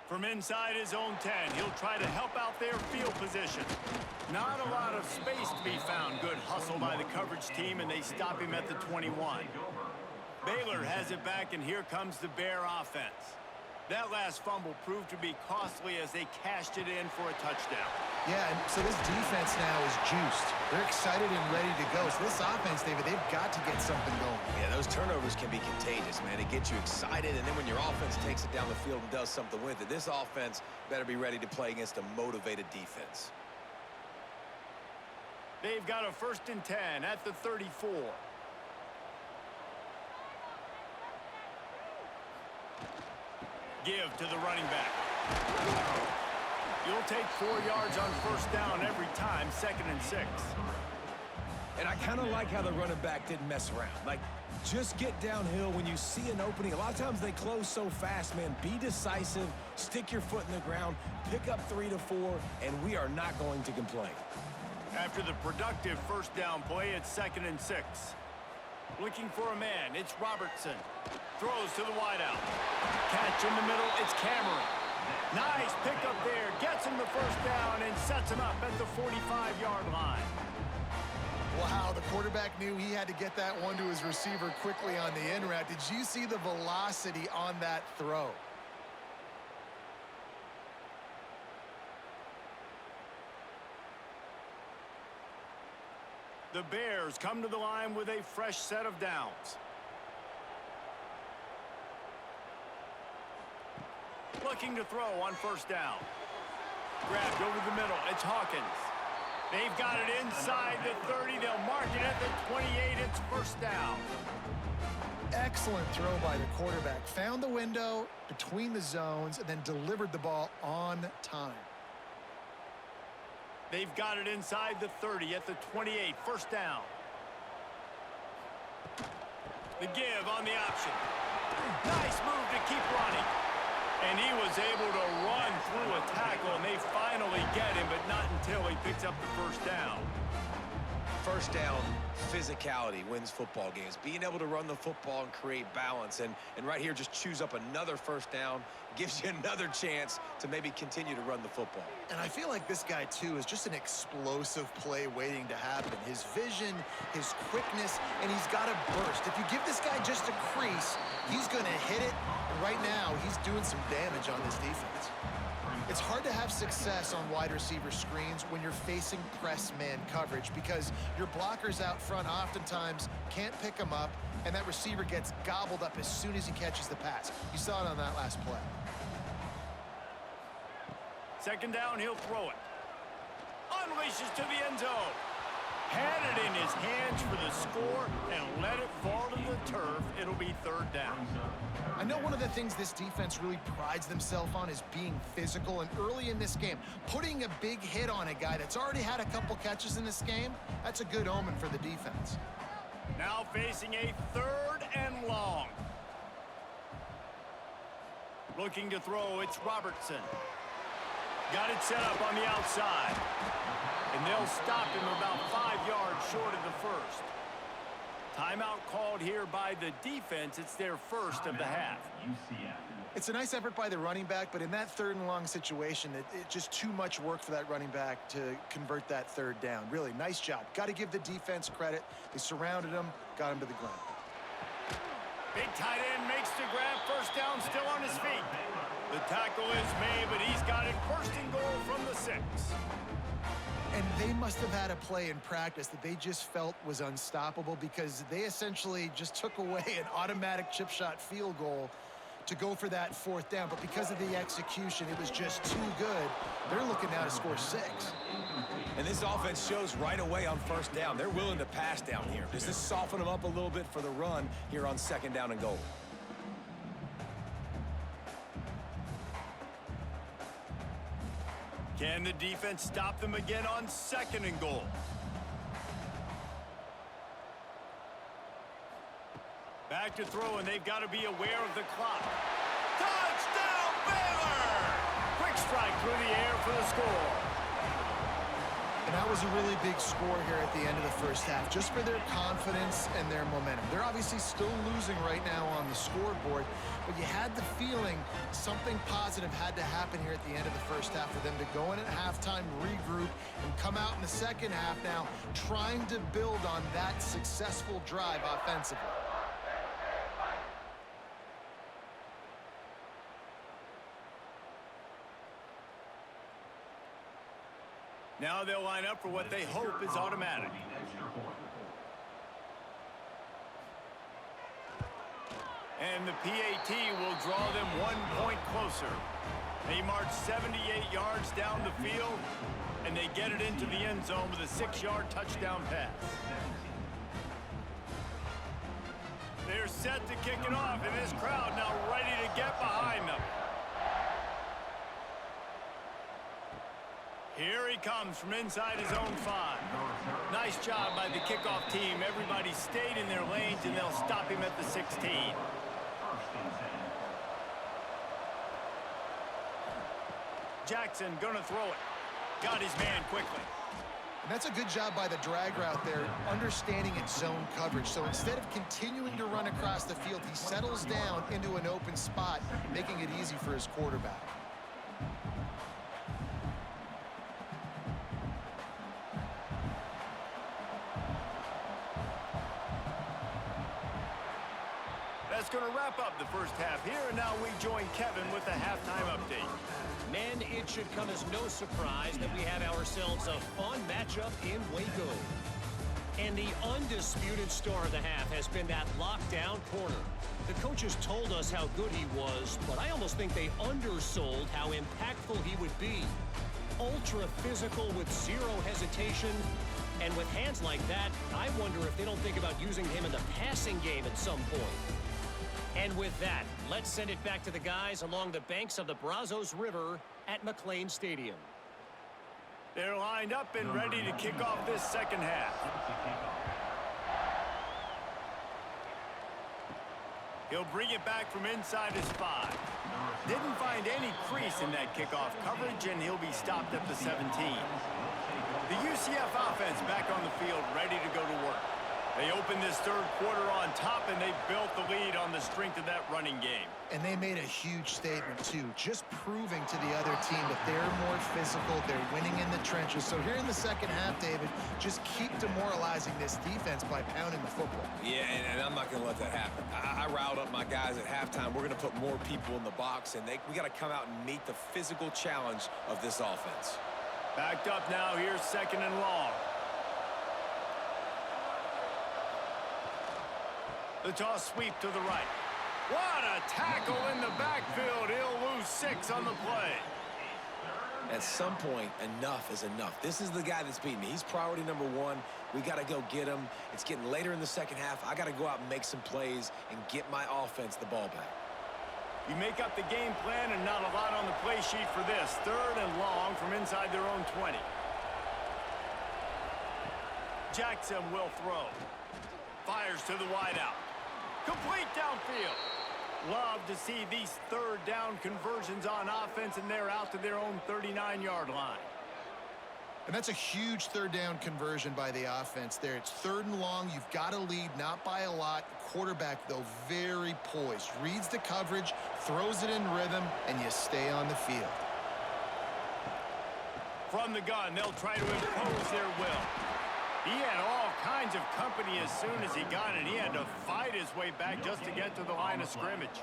From inside his own 10, he'll try to help out their field position. Not a lot of space to be found. Good hustle by the coverage team, and they stop him at the 21. Baylor has it back, and here comes the Bear offense. That last fumble proved to be costly as they cashed it in for a touchdown. Yeah, and so this defense now is juiced. They're excited and ready to go. So this offense, David, they've got to get something going. Yeah, those turnovers can be contagious, man. It gets you excited, and then when your offense takes it down the field and does something with it, this offense better be ready to play against a motivated defense. They've got a 1st and 10 at the 34. Give to the running back. You'll take 4 yards on 1st down every time, 2nd and 6. And I kind of like how the running back didn't mess around. Like, just get downhill when you see an opening. A lot of times they close so fast, man. Be decisive, stick your foot in the ground, pick up 3 to 4, and we are not going to complain. After the productive 1st down play, it's 2nd and 6. Looking for a man, it's Robertson. Throws to the wideout. Catch in the middle, it's Cameron. Nice pickup there, gets him the 1st down and sets him up at the 45-yard line. Wow, the quarterback knew he had to get that one to his receiver quickly on the in route. Did you see the velocity on that throw? The Bears come to the line with a fresh set of downs. Looking to throw on 1st down. Grabbed over the middle. It's Hawkins. They've got it inside the 30. They'll mark it at the 28. It's 1st down. Excellent throw by the quarterback. Found the window between the zones and then delivered the ball on time. They've got it inside the 30 at the 28. 1st down. The give on the option. Nice move to keep running. And he was able to run through a tackle, and they finally get him, but not until he picks up the 1st down. 1st down, physicality wins football games. Being able to run the football and create balance. And right here, just choose up another 1st down. Gives you another chance to maybe continue to run the football. And I feel like this guy, too, is just an explosive play waiting to happen. His vision, his quickness, and he's got a burst. If you give this guy just a crease, he's going to hit it. And right now, he's doing some damage on this defense. It's hard to have success on wide receiver screens when you're facing press man coverage because your blockers out front oftentimes can't pick them up, and that receiver gets gobbled up as soon as he catches the pass. You saw it on that last play. 2nd down, he'll throw it. Unleashes to the end zone. Had it in his hands for the score and let it fall to the turf. It'll be 3rd down. I know one of the things this defense really prides themselves on is being physical, and early in this game, putting a big hit on a guy that's already had a couple catches in this game, that's a good omen for the defense. Now facing a 3rd and long. Looking to throw, it's Robertson. Got it set up on the outside. and they'll stop him about 5 yards short of the first. Timeout called here by the defense. It's their first of the half. UCF. It's a nice effort by the running back, but in that 3rd and long situation, it's just too much work for that running back to convert that 3rd down. Really, nice job. Got to give the defense credit. They surrounded him, got him to the ground. Big tight end makes the grab. First down, still on his feet. The tackle is made, but he's got it first and goal from the 6. And they must have had a play in practice that they just felt was unstoppable, because they essentially just took away an automatic chip shot field goal to go for that 4th down. But because of the execution, it was just too good. They're looking now to score 6. And this offense shows right away on 1st down. They're willing to pass down here. Does this soften them up a little bit for the run here on 2nd down and goal? Can the defense stop them again on 2nd and goal? Back to throw, and they've got to be aware of the clock. Touchdown, Baylor! Quick strike through the air for the score. And that was a really big score here at the end of the 1st half, just for their confidence and their momentum. They're obviously still losing right now on the scoreboard, but you had the feeling something positive had to happen here at the end of the 1st half for them to go in at halftime, regroup, and come out in the 2nd half now trying to build on that successful drive offensively. Now they'll line up for what they hope is automatic. And the PAT will draw them 1 point closer. They march 78 yards down the field, and they get it into the end zone with a 6-yard touchdown pass. They're set to kick it off, and this crowd now ready to get behind them. Here he comes from inside his own 5. Nice job by the kickoff team. Everybody stayed in their lanes, and they'll stop him at the 16. Jackson gonna throw it. Got his man quickly. And that's a good job by the drag route there, understanding its zone coverage. So instead of continuing to run across the field, he settles down into an open spot, making it easy for his quarterback. That's going to wrap up the 1st half here, and now we join Kevin with the halftime update. Men, it should come as no surprise that we have ourselves a fun matchup in Waco. And the undisputed star of the half has been that lockdown corner. The coaches told us how good he was, but I almost think they undersold how impactful he would be. Ultra physical with zero hesitation. And with hands like that, I wonder if they don't think about using him in the passing game at some point. And with that, let's send it back to the guys along the banks of the Brazos River at McLean Stadium. They're lined up and ready to kick off this 2nd half. He'll bring it back from inside his 5. Didn't find any crease in that kickoff coverage, and he'll be stopped at the 17. The UCF offense back on the field, ready to go to work. They opened this 3rd quarter on top, and they built the lead on the strength of that running game. And they made a huge statement, too, just proving to the other team that they're more physical, they're winning in the trenches. So here in the 2nd half, David, just keep demoralizing this defense by pounding the football. Yeah, and I'm not going to let that happen. I riled up my guys at halftime. We're going to put more people in the box, and we got to come out and meet the physical challenge of this offense. Backed up now, here's 2nd and long. The toss sweep to the right. What a tackle in the backfield. He'll lose 6 on the play. At some point, enough is enough. This is the guy that's beating me. He's priority number 1. We got to go get him. It's getting later in the 2nd half. I got to go out and make some plays and get my offense the ball back. You make up the game plan, and not a lot on the play sheet for this. 3rd and long from inside their own 20. Jackson will throw. Fires to the wideout. Complete downfield. Love to see these 3rd down conversions on offense, and they're out to their own 39-yard line. And that's a huge third down conversion by the offense there. It's 3rd and long. You've got to lead, not by a lot. Quarterback, though, very poised. Reads the coverage, throws it in rhythm, and you stay on the field. From the gun, they'll try to impose their will. He had all kinds of company as soon as he got it. He had to fight his way back just to get to the line of scrimmage.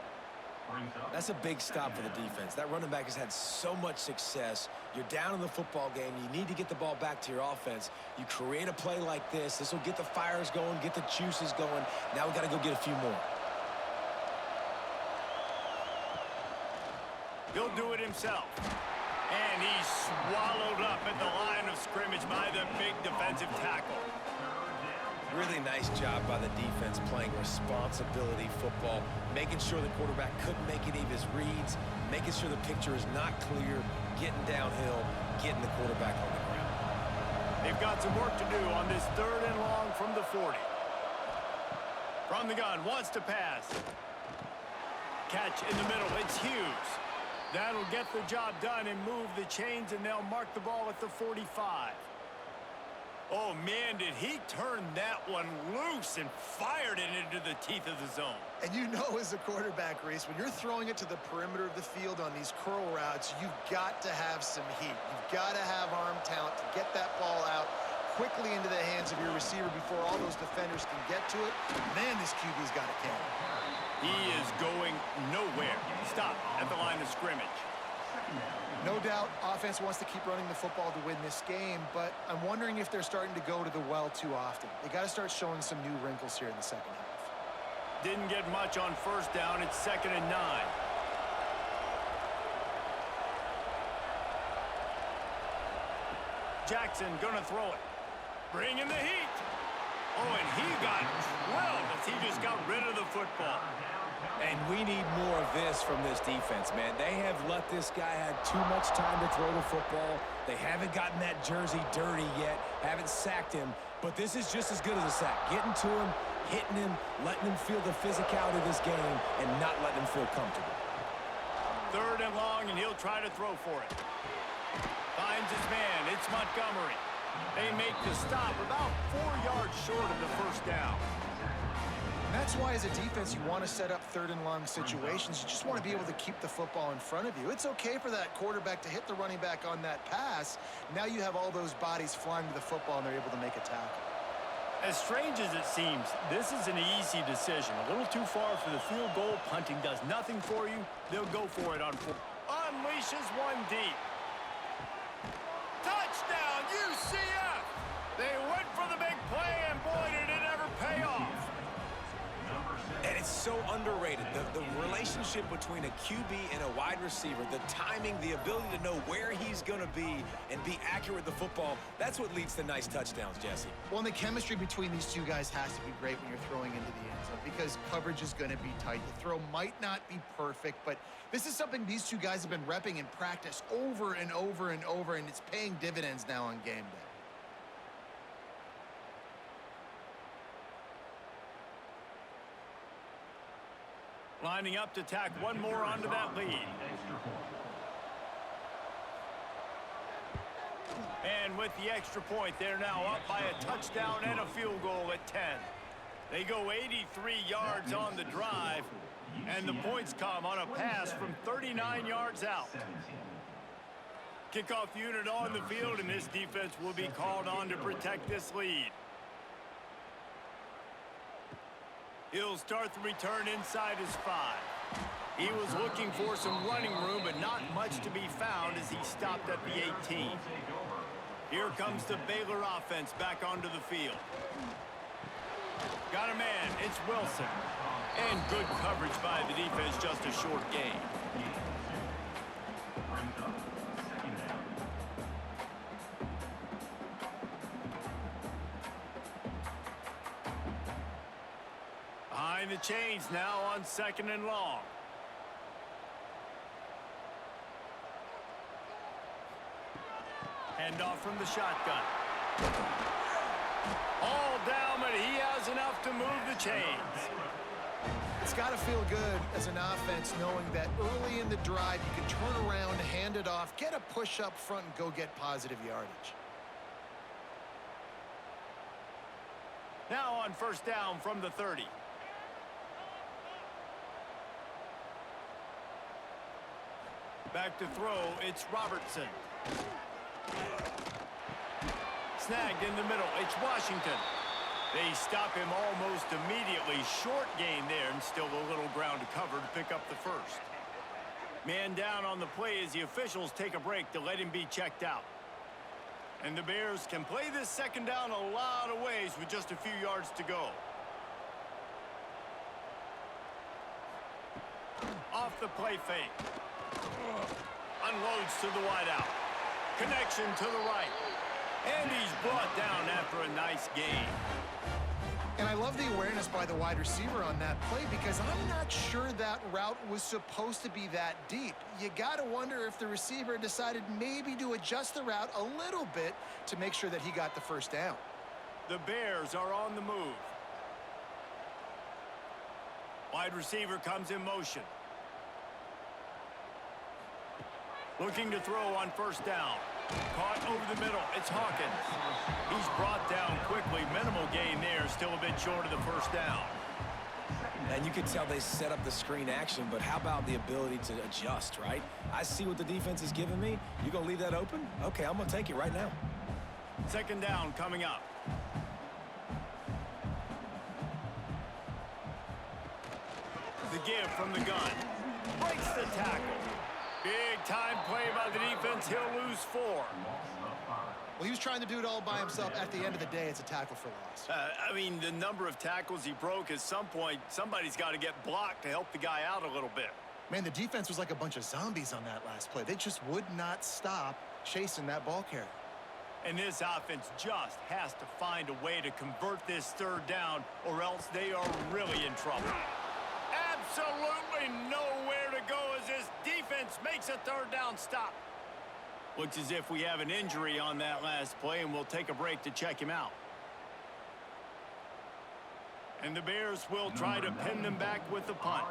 That's a big stop for the defense. That running back has had so much success. You're down in the football game. You need to get the ball back to your offense. You create a play like this. This will get the fires going, get the juices going. Now we got to go get a few more. He'll do it himself. And he's swallowed up at the line of scrimmage by the big defensive tackle. Really nice job by the defense playing responsibility football, making sure the quarterback couldn't make any of his reads, making sure the picture is not clear, getting downhill, getting the quarterback on the ground. They've got some work to do on this 3rd and long from the 40. From the gun, wants to pass. Catch in the middle, it's Hughes. That'll get the job done and move the chains, and they'll mark the ball at the 45. Oh, man, did he turn that one loose and fired it into the teeth of the zone. And you know, as a quarterback, Reese, when you're throwing it to the perimeter of the field on these curl routes, you've got to have some heat. You've got to have arm talent to get that ball out quickly into the hands of your receiver before all those defenders can get to it. Man, this QB's got a cannon. He is going nowhere. Stop at the line of scrimmage. No doubt, offense wants to keep running the football to win this game, but I'm wondering if they're starting to go to the well too often. They got to start showing some new wrinkles here in the second half. Didn't get much on 1st down. It's 2nd and 9. Jackson gonna throw it. Bringing the heat. Oh, and he got drilled as he just got rid of the football. And we need more of this from this defense, man. They have let this guy have too much time to throw the football. They haven't gotten that jersey dirty yet, haven't sacked him, but this is just as good as a sack. Getting to him, hitting him, letting him feel the physicality of this game, and not letting him feel comfortable. 3rd and long, and he'll try to throw for it. Finds his man. It's Montgomery. They make the stop about 4 yards short of the 1st down. That's why, as a defense, you want to set up 3rd and long situations. You just want to be able to keep the football in front of you. It's okay for that quarterback to hit the running back on that pass. Now you have all those bodies flying to the football, and they're able to make a tackle. As strange as it seems, this is an easy decision. A little too far for the field goal. Punting does nothing for you. They'll go for it on 4. Unleashes one deep. Touchdown, UCF! They went for the big play, and boy, did it ever pay off. And it's so underrated. The relationship between a QB and a wide receiver, the timing, the ability to know where he's going to be and be accurate with the football, that's what leads to nice touchdowns, Jesse. Well, and the chemistry between these two guys has to be great when you're throwing into the end zone because coverage is going to be tight. The throw might not be perfect, but this is something these two guys have been repping in practice over and over and over, and it's paying dividends now on game day. Lining up to tack one more onto that lead. And with the extra point, they're now up by a touchdown and a field goal at 10. They go 83 yards on the drive, and the points come on a pass from 39 yards out. Kickoff unit on the field, and this defense will be called on to protect this lead. He'll start the return inside his 5. He was looking for some running room, but not much to be found as he stopped at the 18. Here comes the Baylor offense back onto the field. Got a man, it's Wilson. And good coverage by the defense, just a short gain. Behind the chains now on 2nd and long. Handoff from the shotgun. All down, but he has enough to move the chains. It's got to feel good as an offense knowing that early in the drive you can turn around, hand it off, get a push up front, and go get positive yardage. Now on first down from the 30. Back to throw, it's Robertson. Snagged in the middle, it's Washington. They stop him almost immediately. Short gain there, and still a little ground to cover to pick up the first. Man down on the play as the officials take a break to let him be checked out. And the Bears can play this second down a lot of ways with just a few yards to go. Off the play fake. Unloads to the wideout. Connection to the right. And he's brought down after a nice gain. And I love the awareness by the wide receiver on that play because I'm not sure that route was supposed to be that deep. You got to wonder if the receiver decided maybe to adjust the route a little bit to make sure that he got the first down. The Bears are on the move. Wide receiver comes in motion. Looking to throw on first down. Caught over the middle. It's Hawkins. He's brought down quickly. Minimal gain there. Still a bit short of the first down. And you can tell they set up the screen action, but how about the ability to adjust, right? I see what the defense is giving me. You going to leave that open? Okay, I'm going to take it right now. Second down coming up. The give from the gun. Breaks the tackle. Big time play by the defense. He'll lose 4. Well, he was trying to do it all by himself. At the end of the day, it's a tackle for loss. I mean, the number of tackles he broke, at some point, somebody's got to get blocked to help the guy out a little bit. Man, the defense was like a bunch of zombies on that last play. They just would not stop chasing that ball carrier. And this offense just has to find a way to convert this third down, or else they are really in trouble. Absolutely nowhere to go as this defense makes a third down stop. Looks as if we have an injury on that last play, and we'll take a break to check him out. And the Bears will try to pin them back with the punt.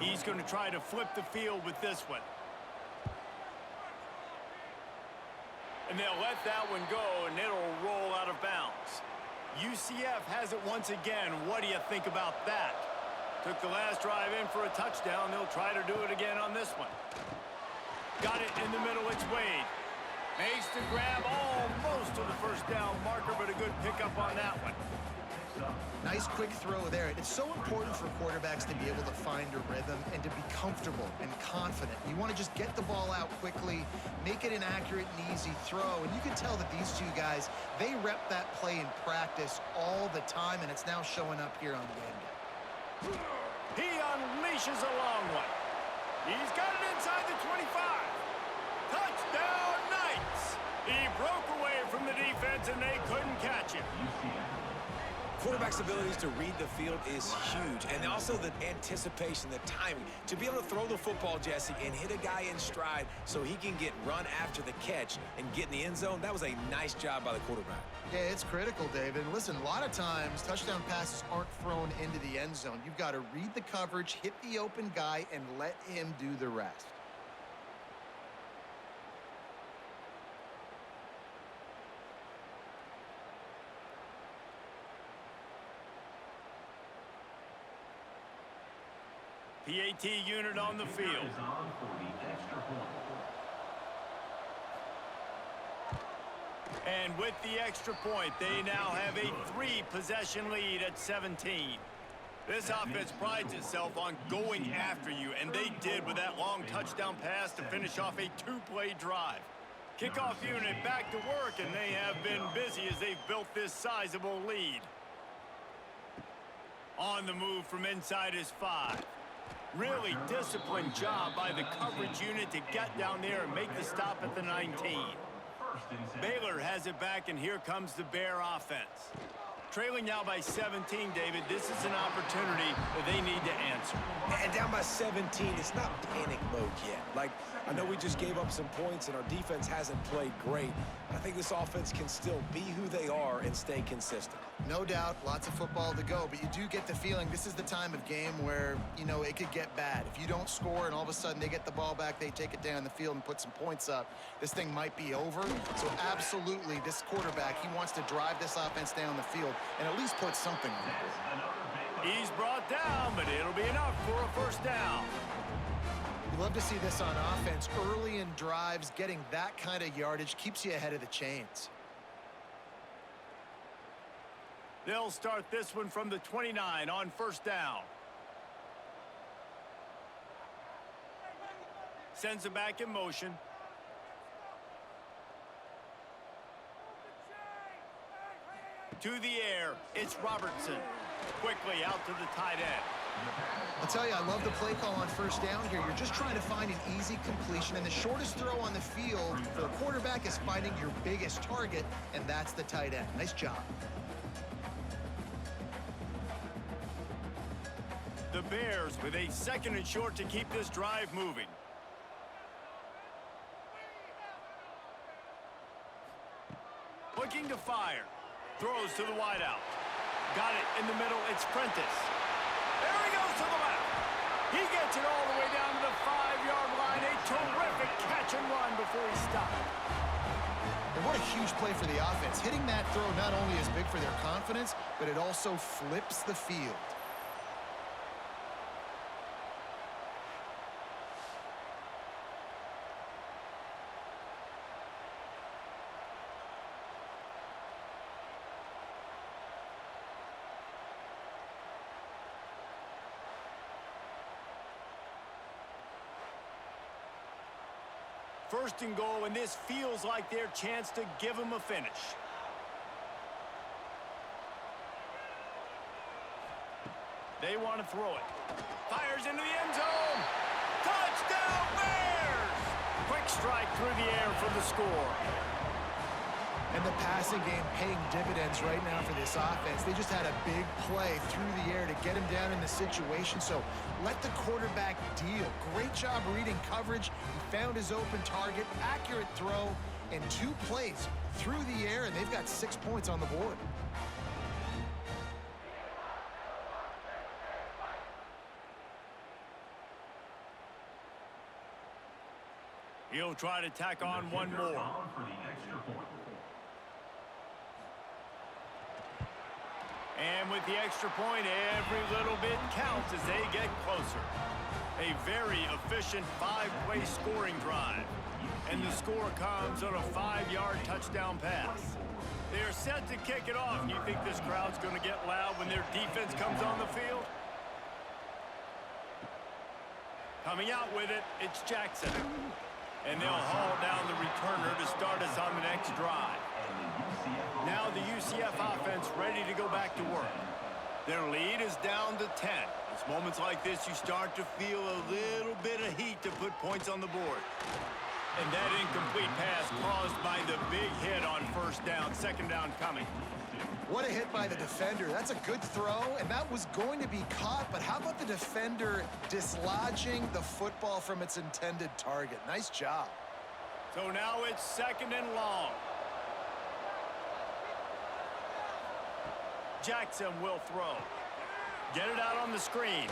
He's going to try to flip the field with this one. And they'll let that one go, and it'll roll out of bounds. UCF has it once again. What do you think about that? Took the last drive in for a touchdown. They'll try to do it again on this one. Got it in the middle. It's Wade. Makes the grab almost to the first down marker, but a good pickup on that one. Nice quick throw there. It's so important for quarterbacks to be able to find a rhythm and to be comfortable and confident. You want to just get the ball out quickly, make it an accurate and easy throw. And you can tell that these two guys, they rep that play in practice all the time, and it's now showing up here on game day. He unleashes a long one. He's got it inside the 25. Touchdown, Knights! He broke away from the defense, and they couldn't catch him. Quarterback's abilities to read the field is huge, and also the anticipation, the timing. To be able to throw the football, Jesse, and hit a guy in stride so he can get run after the catch and get in the end zone, that was a nice job by the quarterback. Yeah, it's critical, David. Listen, a lot of times touchdown passes aren't thrown into the end zone. You've got to read the coverage, hit the open guy, and let him do the rest. PAT unit on the field. And with the extra point, they now have a 3-possession lead at 17. This offense prides itself on going after you, and they did with that long touchdown pass to finish off a 2-play drive. Kickoff unit back to work, and they have been busy as they've built this sizable lead. On the move from inside his 5. Really disciplined job by the coverage unit to get down there and make the stop at the 19. Baylor has it back, and here comes the Bear offense. Trailing now by 17, David, this is an opportunity that they need to answer. And down by 17, it's not panic mode yet. Like, I know we just gave up some points, and our defense hasn't played great, I think this offense can still be who they are and stay consistent. No doubt, lots of football to go, but you do get the feeling this is the time of game where, you know, it could get bad. If you don't score and all of a sudden they get the ball back, they take it down the field and put some points up, this thing might be over. So absolutely, this quarterback, he wants to drive this offense down the field and at least put something on the board. He's brought down, but it'll be enough for a first down. You love to see this on offense. Early in drives, getting that kind of yardage keeps you ahead of the chains. They'll start this one from the 29 on first down. Sends it back in motion. To the air, it's Robertson. Quickly out to the tight end. I'll tell you, I love the play call on first down here. You're just trying to find an easy completion, and the shortest throw on the field for a quarterback is finding your biggest target, and that's the tight end. Nice job. The Bears with a 2nd and short to keep this drive moving. Looking to fire. Throws to the wideout. Got it in the middle. It's Prentice. There he goes to the left. He gets it all the way down to the 5-yard line. A terrific catch and run before he stopped. And what a huge play for the offense. Hitting that throw not only is big for their confidence, but it also flips the field. First and goal, and this feels like their chance to give them a finish. They want to throw it. Fires into the end zone. Touchdown, Bears! Quick strike through the air for the score. And the passing game paying dividends right now for this offense. They just had a big play through the air to get him down in the situation. So let the quarterback deal. Great job reading coverage. He found his open target, accurate throw, and 2 plays through the air, and they've got 6 points on the board. He'll try to tack on one more. For the extra point. And with the extra point, every little bit counts as they get closer. A very efficient 5-play scoring drive. And the score comes on a 5-yard touchdown pass. They are set to kick it off. And you think this crowd's going to get loud when their defense comes on the field? Coming out with it, it's Jackson. And they'll haul down the returner to start us on the next drive. Now the UCF offense ready to go back to work. Their lead is down to 10. It's moments like this you start to feel a little bit of heat to put points on the board. And that incomplete pass caused by the big hit on first down. 2nd down coming. What a hit by the defender. That's a good throw, and that was going to be caught, but how about the defender dislodging the football from its intended target? Nice job. So now it's 2nd and long. Jackson will throw. Get it out on the screen.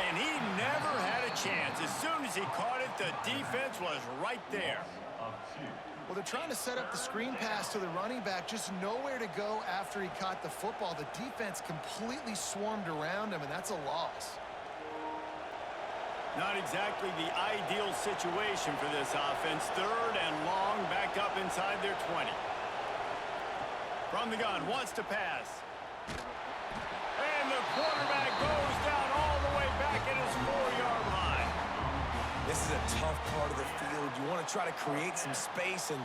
And he never had a chance. As soon as he caught it, the defense was right there. Well, they're trying to set up the screen pass to the running back, just nowhere to go after he caught the football. The defense completely swarmed around him, and that's a loss. Not exactly the ideal situation for this offense. 3rd and long, back up inside their 20. From the gun, wants to pass. And the quarterback goes down all the way back at his 4-yard line. This is a tough part of the field. You want to try to create some space and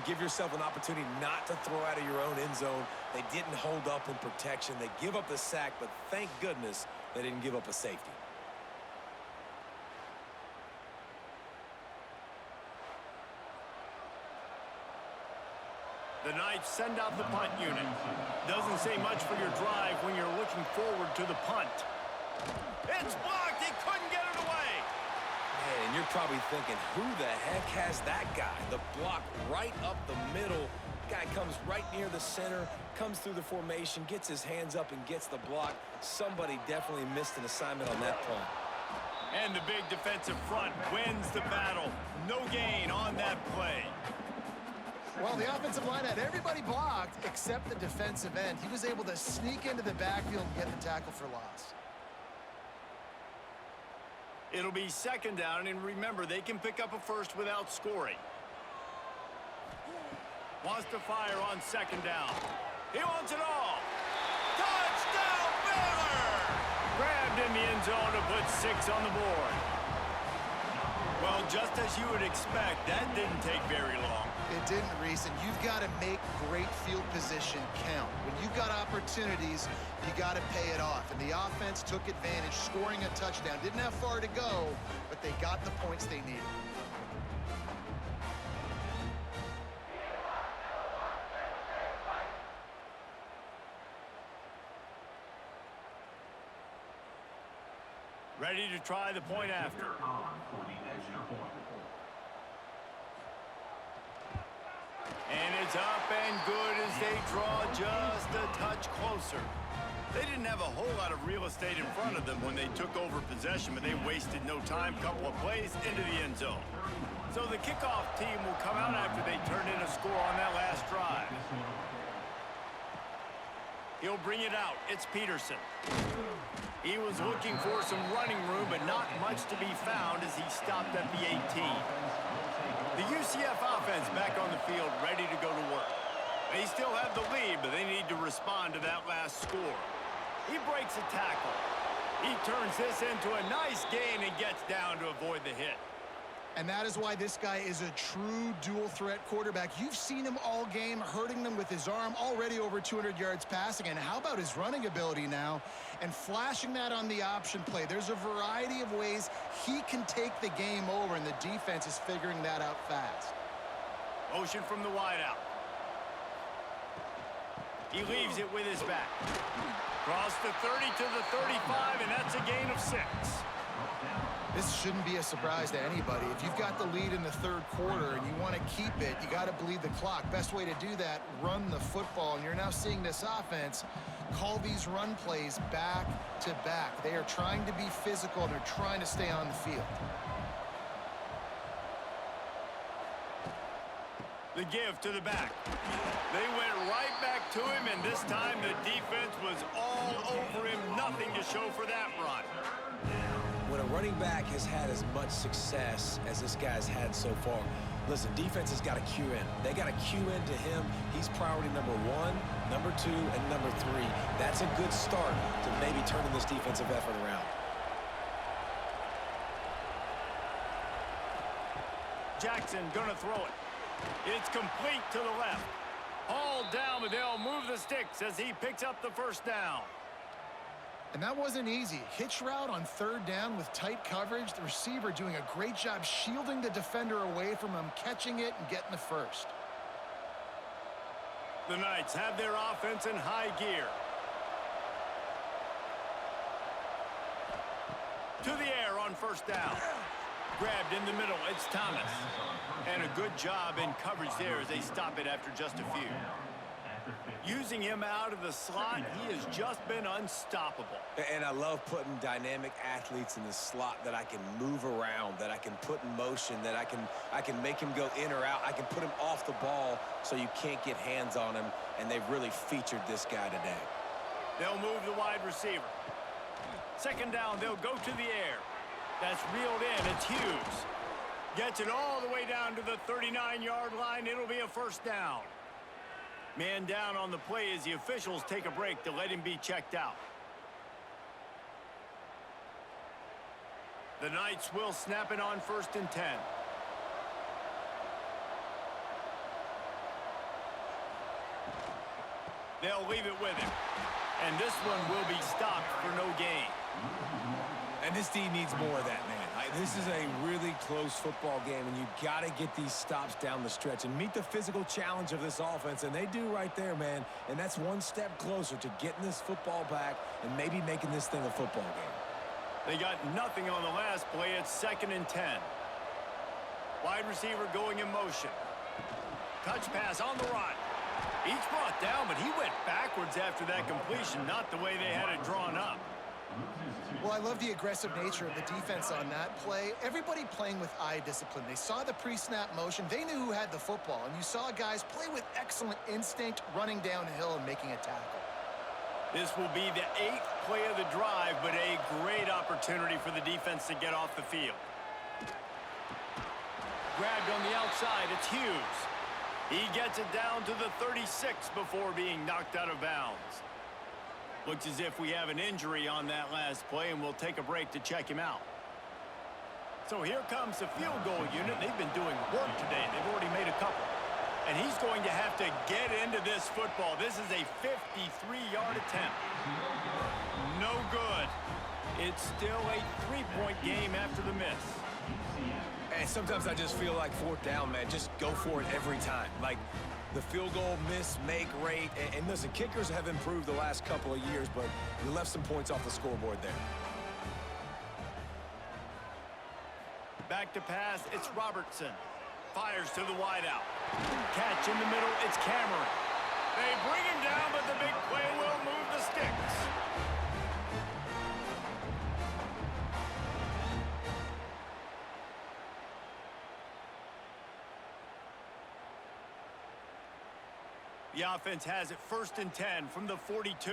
give yourself an opportunity not to throw out of your own end zone. They didn't hold up in protection. They give up the sack, but thank goodness they didn't give up a safety. The Knights send out the punt unit. Doesn't say much for your drive when you're looking forward to the punt. It's blocked. He couldn't get it away. Man, and you're probably thinking, who the heck has that guy? The block right up the middle. Guy comes right near the center, comes through the formation, gets his hands up and gets the block. Somebody definitely missed an assignment on that punt. And the big defensive front wins the battle. No gain on that play. Well, the offensive line had everybody blocked except the defensive end. He was able to sneak into the backfield and get the tackle for loss. It'll be second down, and remember, they can pick up a first without scoring. Wants to fire on second down. He wants it all. Touchdown, Baylor! Grabbed in the end zone to put 6 on the board. Well, just as you would expect, that didn't take very long. It didn't, Reese, and you've got to make great field position count. When you've got opportunities, you got to pay it off. And the offense took advantage, scoring a touchdown. Didn't have far to go, but they got the points they needed. Ready to try the point after. For the extra point. And it's up and good as they draw just a touch closer. They didn't have a whole lot of real estate in front of them when they took over possession, but they wasted no time. Couple of plays into the end zone. So the kickoff team will come out after they turn in a score on that last drive. He'll bring it out. It's Peterson. He was looking for some running room, but not much to be found as he stopped at the 18. The UCF offense back on the field, ready to go to work. They still have the lead, but they need to respond to that last score. He breaks a tackle. He turns this into a nice gain and gets down to avoid the hit. And that is why this guy is a true dual-threat quarterback. You've seen him all game, hurting them with his arm, already over 200 yards passing. And how about his running ability now? And flashing that on the option play. There's a variety of ways he can take the game over, and the defense is figuring that out fast. Motion from the wideout. He leaves it with his back. Cross the 30 to the 35, and that's a gain of 6. This shouldn't be a surprise to anybody. If you've got the lead in the third quarter and you want to keep it, you got to bleed the clock. Best way to do that, run the football. And you're now seeing this offense call these run plays back to back. They are trying to be physical, and they're trying to stay on the field. The give to the back. They went right back to him, and this time the defense was all over him. Nothing to show for that run. When a running back has had as much success as this guy's had so far, listen, defense has got to cue in. They got to cue into him. He's priority number 1, number 2, and number 3. That's a good start to maybe turning this defensive effort around. Jackson gonna throw it. It's complete to the left. Hauled down, but they'll move the sticks as he picks up the first down. And that wasn't easy. Hitch route on third down with tight coverage. The receiver doing a great job shielding the defender away from him, catching it and getting the first. The Knights have their offense in high gear. To the air on first down. Grabbed in the middle, it's Thomas. And a good job in coverage there as they stop it after just a few. Using him out of the slot, he has just been unstoppable. And I love putting dynamic athletes in the slot that I can move around, that I can put in motion, that I can make him go in or out. I can put him off the ball so you can't get hands on him, and they've really featured this guy today. They'll move the wide receiver. Second down, they'll go to the air. That's reeled in, it's Hughes. Gets it all the way down to the 39-yard line. It'll be a first down. Man down on the play as the officials take a break to let him be checked out. The Knights will snap it on 1st and 10. They'll leave it with him. And this one will be stopped for no gain. And this team needs more of that, man. This is a really close football game, and you got to get these stops down the stretch and meet the physical challenge of this offense, and they do right there, man. And that's one step closer to getting this football back and maybe making this thing a football game. They got nothing on the last play. It's 2nd and 10. Wide receiver going in motion. Touch pass on the run. He's brought down, but he went backwards after that completion, not the way they had it drawn up. Well, I love the aggressive nature of the defense on that play. Everybody playing with eye discipline. They saw the pre-snap motion. They knew who had the football, and you saw guys play with excellent instinct, running downhill and making a tackle. This will be the 8th play of the drive, but a great opportunity for the defense to get off the field. Grabbed on the outside, it's Hughes. He gets it down to the 36 before being knocked out of bounds. Looks as if we have an injury on that last play, and we'll take a break to check him out. So here comes the field goal unit. They've been doing work today. They've already made a couple. And he's going to have to get into this football. This is a 53-yard attempt. No good. It's still a 3-point game after the miss. And sometimes I just feel like 4th down, man. Just go for it every time. Like the field goal miss, make rate. And listen, kickers have improved the last couple of years, but you left some points off the scoreboard there. Back to pass, it's Robertson. Fires to the wideout. Catch in the middle, it's Cameron. They bring him down, but the big play will move the sticks. The offense has it 1st and 10 from the 42.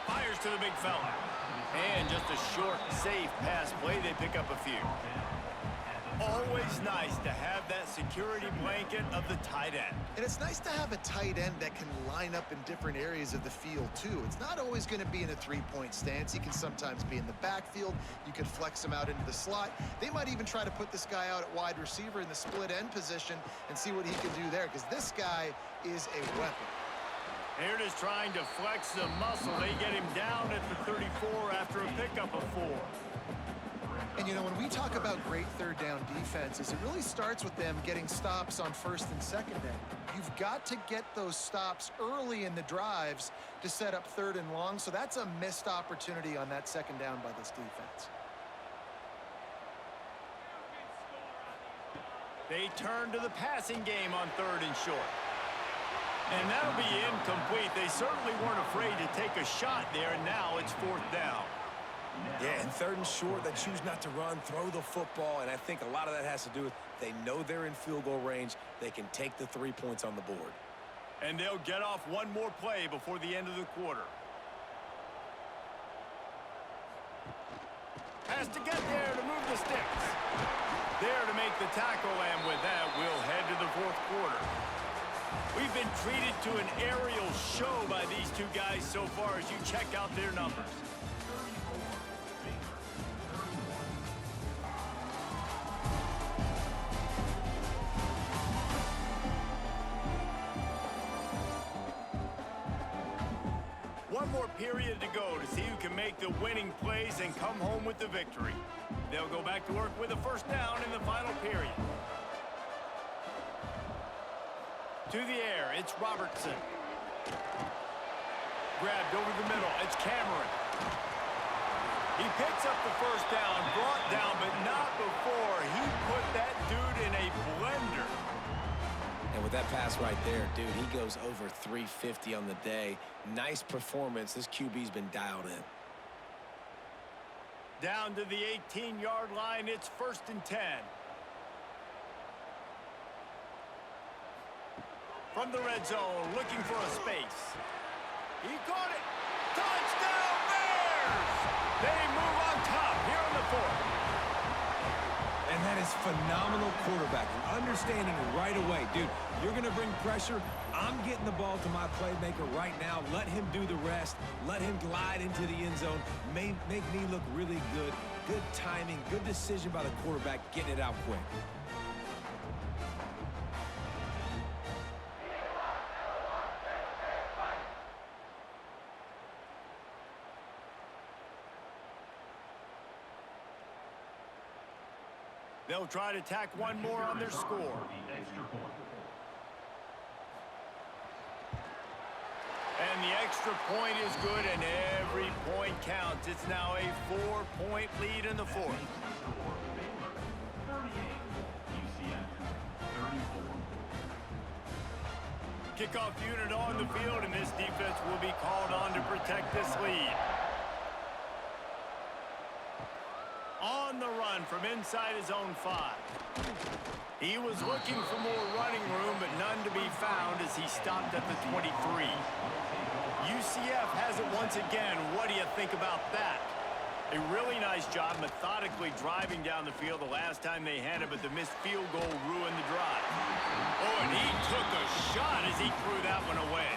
Fires to the big fella. And just a short, safe pass play. They pick up a few. Always nice to have that security blanket of the tight end. And it's nice to have a tight end that can line up in different areas of the field, too. It's not always going to be in a 3-point stance. He can sometimes be in the backfield. You can flex him out into the slot. They might even try to put this guy out at wide receiver in the split end position and see what he can do there, because this guy is a weapon. Here it is trying to flex the muscle. They get him down at the 34 after a pickup of 4. And, you know, when we talk about great 3rd down defenses, it really starts with them getting stops on 1st and 2nd down. You've got to get those stops early in the drives to set up 3rd and long, so that's a missed opportunity on that 2nd down by this defense. They turn to the passing game on 3rd and short. And that'll be incomplete. They certainly weren't afraid to take a shot there, and now it's 4th down. Yeah, and 3rd and short, they choose not to run, throw the football, and I think a lot of that has to do with they know they're in field goal range. They can take the 3 points on the board. And they'll get off one more play before the end of the quarter. Has to get there to move the sticks. There to make the tackle, and with that, we'll head to the 4th quarter. We've been treated to an aerial show by these two guys so far as you check out their numbers. One more period to go to see who can make the winning plays and come home with the victory. They'll go back to work with a 1st down in the final period. To the air, it's Robertson. Grabbed over the middle, it's Cameron. He picks up the 1st down, brought down, but not before he put that dude in a blender. And with that pass right there, dude, he goes over 350 on the day. Nice performance. This QB's been dialed in. Down to the 18-yard line, it's 1st and 10. From the red zone, looking for a space. He caught it. Touchdown, Bears! They move on top here in the 4th. And that is phenomenal quarterbacking. Understanding right away. Dude, you're going to bring pressure. I'm getting the ball to my playmaker right now. Let him do the rest. Let him glide into the end zone. Make me look really good. Good timing. Good decision by the quarterback getting it out quick. They'll try to tack one more on their score. The extra point. And the extra point is good, and every point counts. It's now a 4-point lead in the fourth. Score, Baylor 38, UCF 34. Kickoff unit on the field, and this defense will be called on to protect this lead. On the run from inside his own 5. He was looking for more running room, but none to be found as he stopped at the 23. UCF has it once again. What do you think about that? A really nice job methodically driving down the field the last time they had it, but the missed field goal ruined the drive. Oh, and he took a shot as he threw that one away.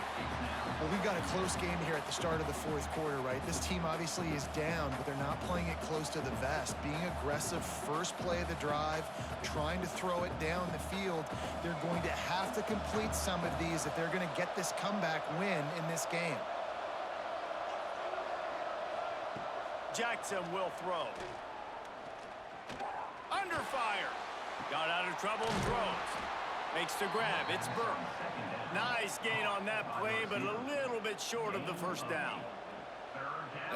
Well, we've got a close game here at the start of the fourth quarter, right? This team obviously is down, but they're not playing it close to the vest. Being aggressive, first play of the drive, trying to throw it down the field. They're going to have to complete some of these if they're going to get this comeback win in this game. Jackson will throw. Under fire. Got out of trouble and throws. Makes the grab. It's Burke. Nice gain on that play, but a little bit short of the first down.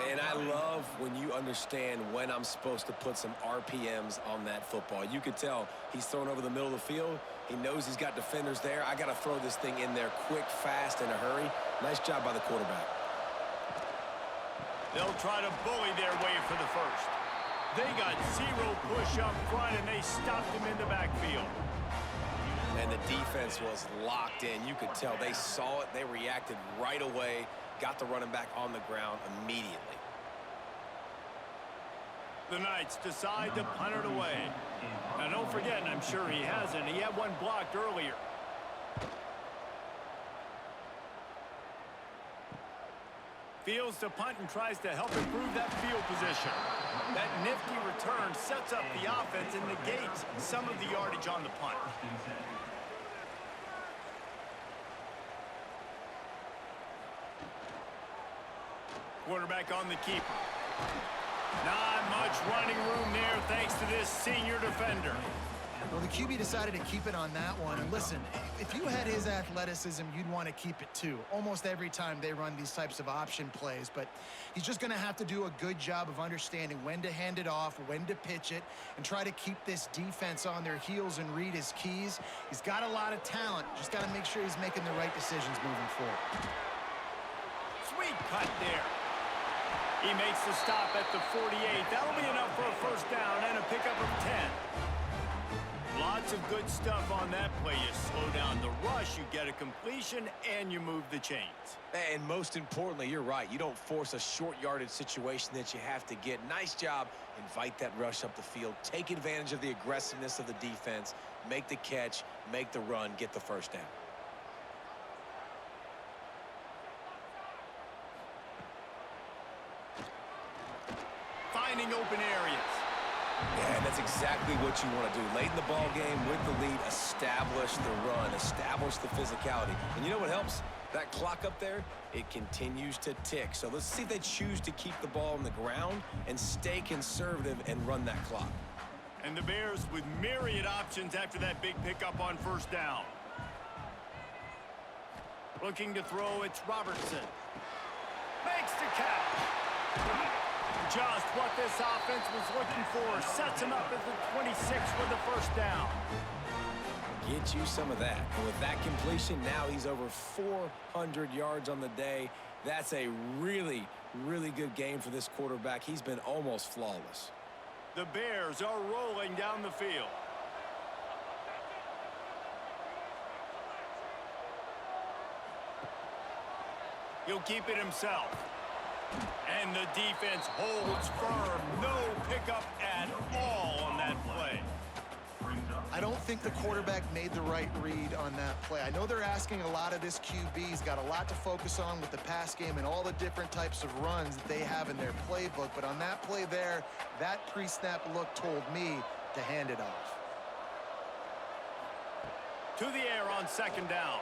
And I love when you understand when I'm supposed to put some RPMs on that football. You could tell he's thrown over the middle of the field. He knows he's got defenders there. I got to throw this thing in there quick, fast, in a hurry. Nice job by the quarterback. They'll try to bully their way for the first. They got zero push up front, and they stopped him in the backfield. And the defense was locked in. You could tell they saw it. They reacted right away. Got the running back on the ground immediately. The Knights decide to punt it away. Now, don't forget, and I'm sure he hasn't, he had one blocked earlier. Fields to punt and tries to help improve that field position. That nifty return sets up the offense and negates some of the yardage on the punt. Quarterback on the keeper. Not much running room there thanks to this senior defender. Well, the QB decided to keep it on that one. And listen, if you had his athleticism, you'd want to keep it too. Almost every time they run these types of option plays. But he's just going to have to do a good job of understanding when to hand it off, when to pitch it, and try to keep this defense on their heels and read his keys. He's got a lot of talent. Just got to make sure he's making the right decisions moving forward. Sweet cut there. He makes the stop at the 48. That'll be enough for a first down and a pickup of 10. Lots of good stuff on that play. You slow down the rush, you get a completion, and you move the chains. And most importantly, you're right. You don't force a short yardage situation that you have to get. Nice job. Invite that rush up the field. Take advantage of the aggressiveness of the defense. Make the catch, make the run, get the first down. Finding open areas. Yeah, and that's exactly what you want to do. Late in the ball game with the lead, establish the run, establish the physicality. And you know what helps? That clock up there, it continues to tick. So let's see if they choose to keep the ball on the ground and stay conservative and run that clock. And the Bears with myriad options after that big pickup on first down. Looking to throw, it's Robertson. Makes the catch. Just what this offense was looking for. Sets him up at the 26 for the first down. Get you some of that. And with that completion, now he's over 400 yards on the day. That's a really, really good game for this quarterback. He's been almost flawless. The Bears are rolling down the field. He'll keep it himself. And the defense holds firm. No pickup at all on that play. I don't think the quarterback made the right read on that play. I know they're asking a lot of this QB. He's got a lot to focus on with the pass game and all the different types of runs that they have in their playbook. But on that play there, that pre-snap look told me to hand it off. To the air on second down.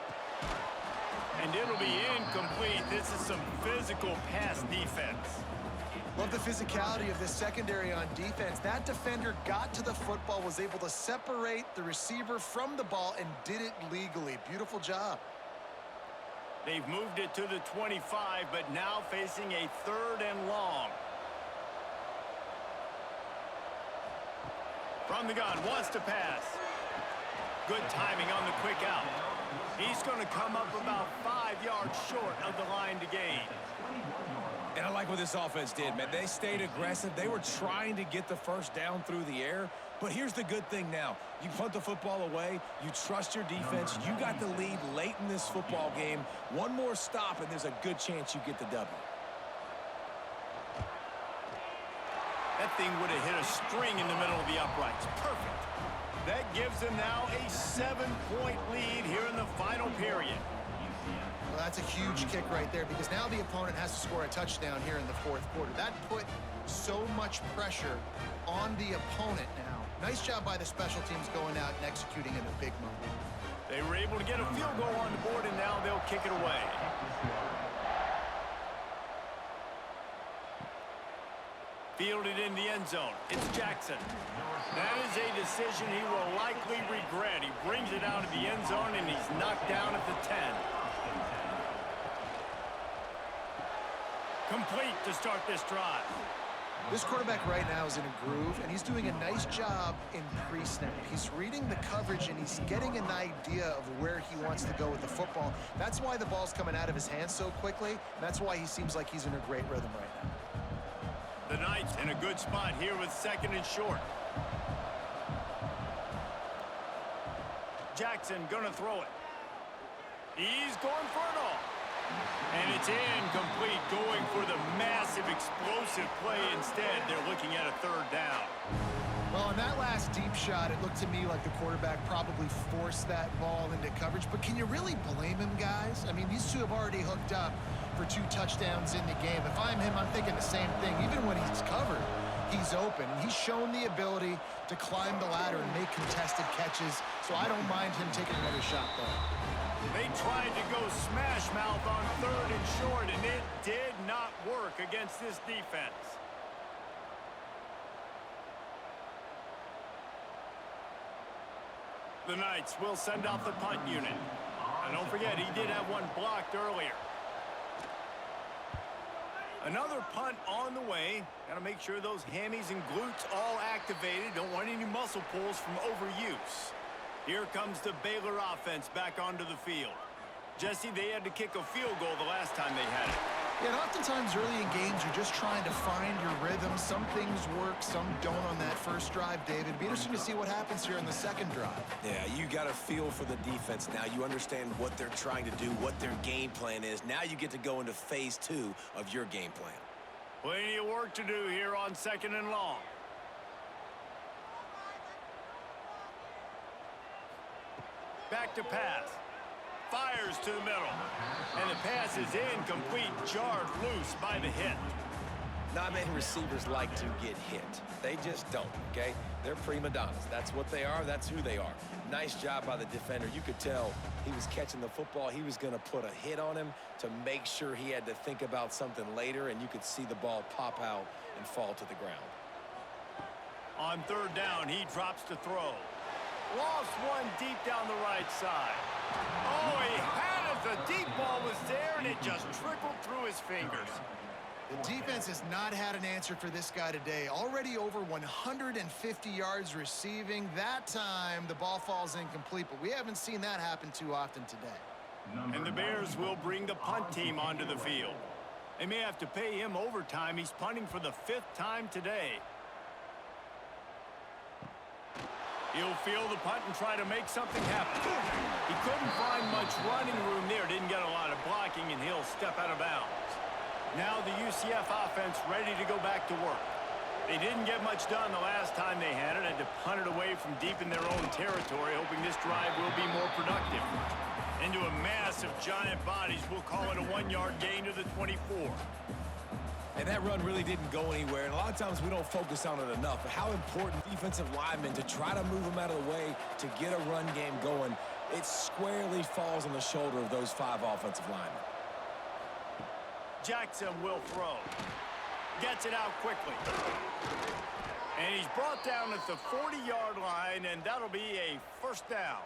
And it'll be incomplete. This is some physical pass defense. Love love the physicality of this secondary on defense. That defender got to the football, was able to separate the receiver from the ball, and did it legally. Beautiful job. They've moved it to the 25, but now facing a 3rd and long. From the gun, wants to pass. Good timing on the quick out. He's going to come up about 5 yards short of the line to gain. And I like what this offense did, man. They stayed aggressive. They were trying to get the first down through the air. But here's the good thing now. You punt the football away. You trust your defense. You got the lead late in this football game. One more stop, and there's a good chance you get the W. That thing would have hit a string in the middle of the uprights. Perfect. That gives them now a 7-point lead here in the final period. Well, that's a huge kick right there because now the opponent has to score a touchdown here in the 4th quarter. That put so much pressure on the opponent now. Nice job by the special teams going out and executing in a big moment. They were able to get a field goal on the board, and now they'll kick it away. Fielded in the end zone. It's Jackson. That is a decision he will likely regret. He brings it out of the end zone, and he's knocked down at the 10. Complete to start this drive. This quarterback right now is in a groove, and he's doing a nice job in pre-snap. He's reading the coverage, and he's getting an idea of where he wants to go with the football. That's why the ball's coming out of his hands so quickly, and that's why he seems like he's in a great rhythm right now. The Knights in a good spot here with 2nd and short. Jackson gonna throw it. He's going for it all. And it's incomplete, going for the massive explosive play instead. They're looking at a 3rd down. Well, on that last deep shot, it looked to me like the quarterback probably forced that ball into coverage. But can you really blame him, guys? I mean, these two have already hooked up for 2 touchdowns in the game. If I'm him, I'm thinking the same thing. Even when he's covered, he's open. And he's shown the ability to climb the ladder and make contested catches. So I don't mind him taking another shot there. They tried to go smash mouth on 3rd and short, and it did not work against this defense. The Knights will send out the punt unit. And don't forget, he did have one blocked earlier. Another punt on the way. Got to make sure those hammies and glutes all activated. Don't want any muscle pulls from overuse. Here comes the Baylor offense back onto the field. Jesse, they had to kick a field goal the last time they had it. Yeah, and oftentimes early in games, you're just trying to find your rhythm. Some things work, some don't on that first drive, David. It'd be interesting to see what happens here in the 2nd drive. Yeah, you got a feel for the defense now. You understand what they're trying to do, what their game plan is. Now you get to go into phase 2 of your game plan. Plenty of work to do here on 2nd and long. Back to pass. Fires to the middle. And the pass is incomplete, jarred loose by the hit. Not many receivers like to get hit. They just don't, okay? They're prima donnas. That's what they are. That's who they are. Nice job by the defender. You could tell he was catching the football. He was going to put a hit on him to make sure he had to think about something later, and you could see the ball pop out and fall to the ground. On 3rd down, he drops to throw. Lost one deep down the right side. Oh, he had it. The deep ball was there, and it just trickled through his fingers. The defense has not had an answer for this guy today. Already over 150 yards receiving. That time, the ball falls incomplete, but we haven't seen that happen too often today. And the Bears will bring the punt team onto the field. They may have to pay him overtime. He's punting for the 5th time today. He'll field the punt and try to make something happen. He couldn't find much running room there. Didn't get a lot of blocking, and he'll step out of bounds. Now the UCF offense ready to go back to work. They didn't get much done the last time they had it. Had to punt it away from deep in their own territory, hoping this drive will be more productive. Into a mass of giant bodies. We'll call it a 1-yard gain to the 24. And that run really didn't go anywhere, and a lot of times we don't focus on it enough. But how important defensive linemen to try to move them out of the way to get a run game going. It squarely falls on the shoulder of those 5 offensive linemen. Jackson will throw. Gets it out quickly. And he's brought down at the 40-yard line, and that'll be a first down.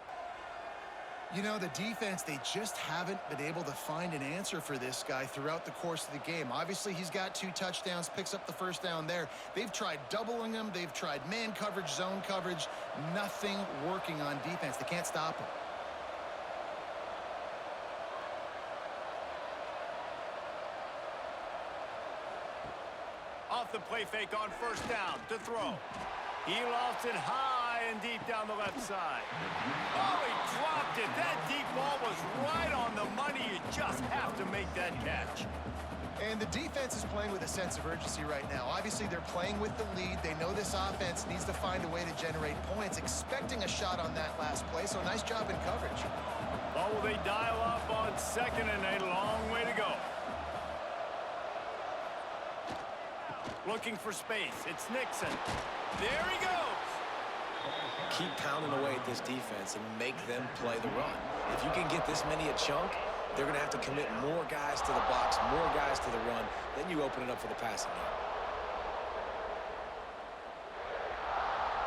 You know, the defense, they just haven't been able to find an answer for this guy throughout the course of the game. Obviously, he's got 2 touchdowns, picks up the first down there. They've tried doubling him. They've tried man coverage, zone coverage. Nothing working on defense. They can't stop him. Off the play fake on first down to throw. He lofts it high and deep down the left side. Oh, he dropped it. That deep ball was right on the money. You just have to make that catch. And the defense is playing with a sense of urgency right now. Obviously, they're playing with the lead. They know this offense needs to find a way to generate points, expecting a shot on that last play, so nice job in coverage. Well, will they dial up on 2nd and a long way to go? Looking for space. It's Nixon. There he goes. Keep pounding away at this defense and make them play the run. If you can get this many a chunk, they're going to have to commit more guys to the box, more guys to the run. Then you open it up for the passing game.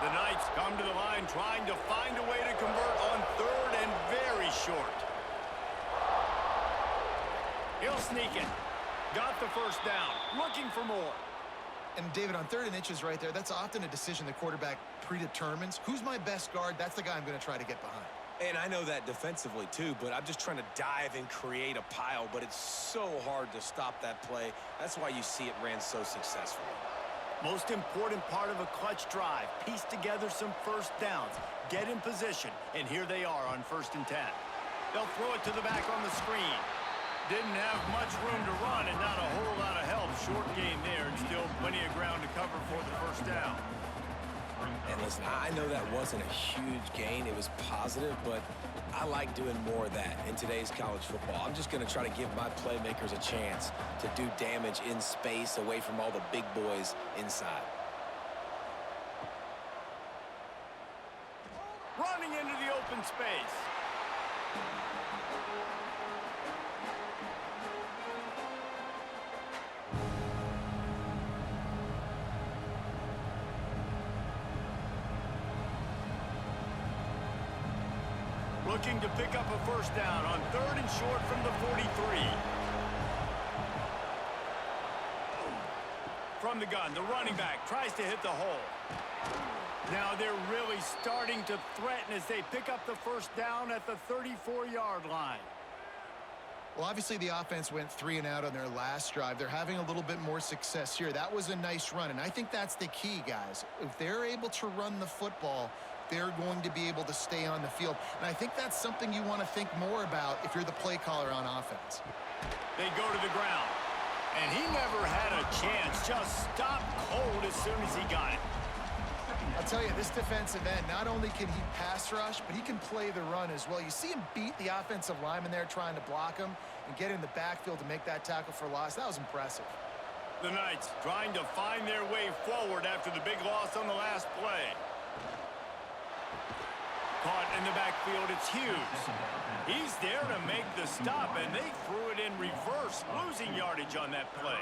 The Knights come to the line trying to find a way to convert on 3rd and very short. He'll sneak it. Got the first down. Looking for more. And David, on 3rd and inches right there, that's often a decision the quarterback predetermines. Who's my best guard? That's the guy I'm going to try to get behind. And I know that defensively too, but I'm just trying to dive and create a pile, but it's so hard to stop that play. That's why you see it ran so successfully. Most important part of a clutch drive. Piece together some first downs. Get in position. And here they are on 1st and 10. They'll throw it to the back on the screen. Didn't have much room to run and not a whole lot of help. Short gain there and still plenty of ground to cover for the first down. And listen, I know that wasn't a huge gain. It was positive, but I like doing more of that in today's college football. I'm just going to try to give my playmakers a chance to do damage in space away from all the big boys inside. Running into the open space. Looking to pick up a first down on 3rd and short from the 43. From the gun, the running back tries to hit the hole. Now they're really starting to threaten as they pick up the first down at the 34-yard line. Well, obviously the offense went 3 and out on their last drive. They're having a little bit more success here. That was a nice run, and I think that's the key, guys. If they're able to run the football, they're going to be able to stay on the field. And I think that's something you want to think more about if you're the play caller on offense. They go to the ground, and he never had a chance. Just stopped cold as soon as he got it. I'll tell you, this defensive end, not only can he pass rush, but he can play the run as well. You see him beat the offensive lineman there trying to block him and get in the backfield to make that tackle for loss. That was impressive. The Knights trying to find their way forward after the big loss on the last play. Caught in the backfield, it's Hughes. He's there to make the stop, and they threw it in reverse, losing yardage on that play.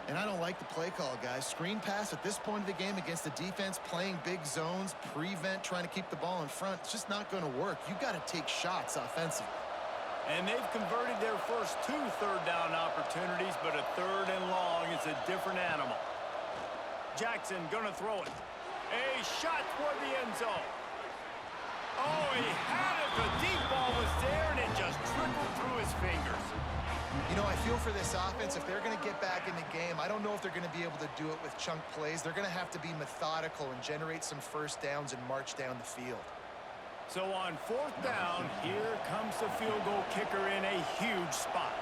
And I don't like the play call, guys. Screen pass at this point of the game against the defense, playing big zones, prevent, trying to keep the ball in front. It's just not going to work. You got to take shots offensively. And they've converted their first 2 third-down opportunities, but a 3rd and long is a different animal. Jackson going to throw it. A shot toward the end zone. Oh, he had it. The deep ball was there, and it just trickled through his fingers. You know, I feel for this offense, if they're going to get back in the game, I don't know if they're going to be able to do it with chunk plays. They're going to have to be methodical and generate some first downs and march down the field. So on 4th down, here comes the field goal kicker in a huge spot.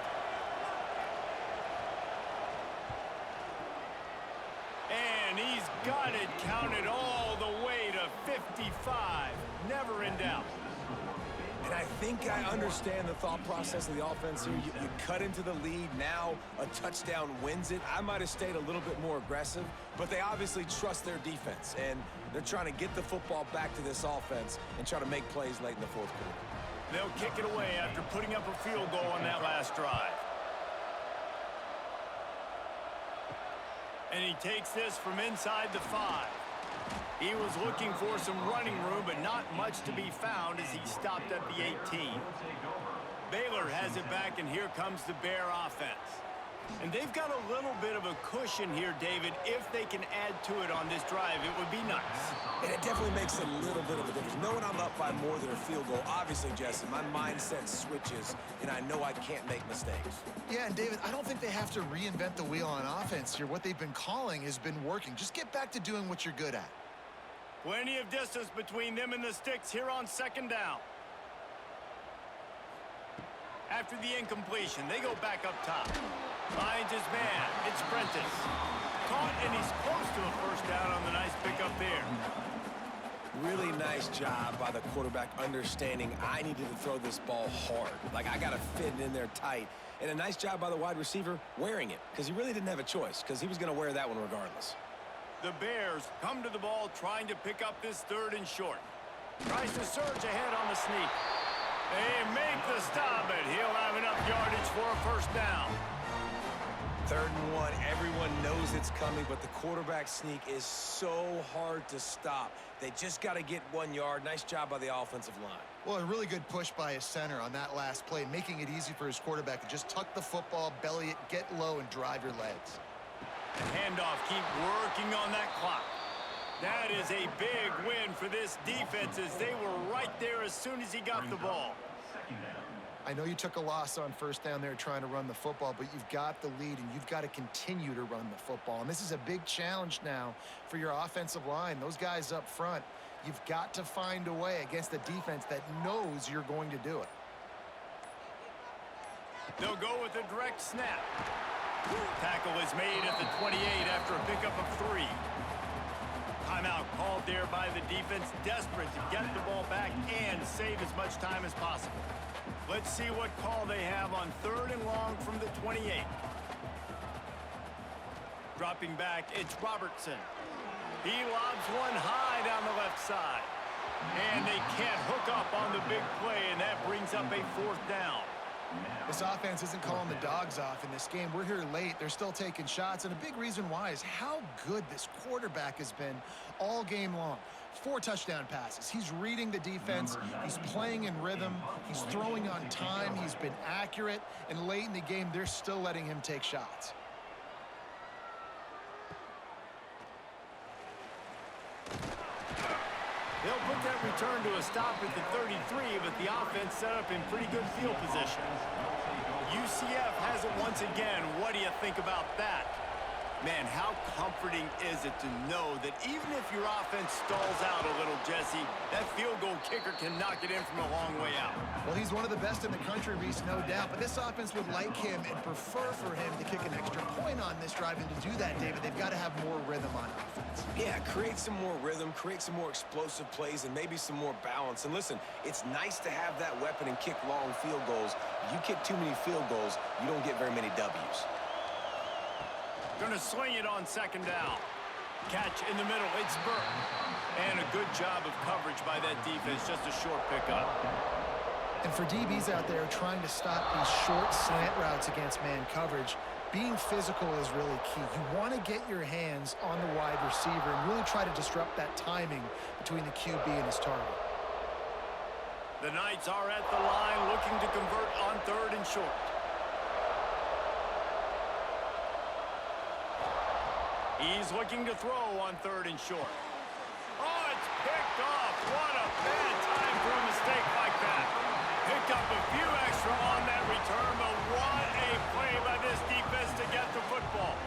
And he's got it counted all the way to 55. Never in doubt. And I think I understand the thought process of the offense here. You cut into the lead. Now a touchdown wins it. I might have stayed a little bit more aggressive, but they obviously trust their defense, and they're trying to get the football back to this offense and try to make plays late in the 4th quarter. They'll kick it away after putting up a field goal on that last drive. And he takes this from inside the 5. He was looking for some running room, but not much to be found as he stopped at the 18. Baylor has it back, and here comes the Bear offense. And they've got a little bit of a cushion here, David. If they can add to it on this drive, it would be nice. And it definitely makes a little bit of a difference. Knowing I'm up by more than a field goal, obviously, Jesse, my mindset switches, and I know I can't make mistakes. Yeah, and David, I don't think they have to reinvent the wheel on offense here. What they've been calling has been working. Just get back to doing what you're good at. Plenty of distance between them and the sticks here on 2nd down. After the incompletion, they go back up top. Finds his man. It's Prentice. Caught, and he's close to a 1st down on the nice pickup there. Really nice job by the quarterback understanding I needed to throw this ball hard. Like, I got to fit it in there tight. And a nice job by the wide receiver wearing it, because he really didn't have a choice, because he was going to wear that one regardless. The Bears come to the ball trying to pick up this 3rd and short. Tries to surge ahead on the sneak. They make the stop, but he'll have enough yardage for a 1st down. 3rd and 1, everyone knows it's coming, but the quarterback sneak is so hard to stop. They just got to get 1 yard. Nice job by the offensive line. Well, a really good push by his center on that last play, making it easy for his quarterback to just tuck the football, belly it, get low, and drive your legs. The handoff, keep working on that clock. That is a big win for this defense as they were right there as soon as he got the ball. I know you took a loss on 1st down there trying to run the football, but you've got the lead, and you've got to continue to run the football. And this is a big challenge now for your offensive line. Those guys up front, you've got to find a way against a defense that knows you're going to do it. They'll go with a direct snap. Tackle is made at the 28 after a pickup of 3. Timeout called there by the defense, desperate to get the ball back and save as much time as possible. Let's see what call they have on 3rd and long from the 28. Dropping back, it's Robertson. He lobs one high down the left side. And they can't hook up on the big play, and that brings up a 4th down. This offense isn't calling the dogs off in this game. We're here late. They're still taking shots, and a big reason why is how good this quarterback has been all game long. 4 touchdown passes. He's reading the defense. He's playing in rhythm. He's throwing on time. He's been accurate, and late in the game, they're still letting him take shots. They'll put that return to a stop at the 33, but the offense set up in pretty good field position. UCF has it once again. What do you think about that? Man, how comforting is it to know that even if your offense stalls out a little, Jesse, that field goal kicker can knock it in from a long way out. Well, he's one of the best in the country, Reese, no doubt. But this offense would like him and prefer for him to kick an extra point on this drive. And to do that, David, they've got to have more rhythm on offense. Yeah, create some more rhythm, create some more explosive plays, and maybe some more balance. And listen, it's nice to have that weapon and kick long field goals. If you kick too many field goals, you don't get very many W's. Going to sling it on 2nd down. Catch in the middle. It's Burke. And a good job of coverage by that defense. Just a short pickup. And for DBs out there trying to stop these short slant routes against man coverage, being physical is really key. You want to get your hands on the wide receiver and really try to disrupt that timing between the QB and his target. The Knights are at the line looking to convert on 3rd and short. He's looking to throw on 3rd and short. Oh, it's picked off. What a bad time for a mistake like that. Picked up a few extra on that return, but what a play by this defense to get the football.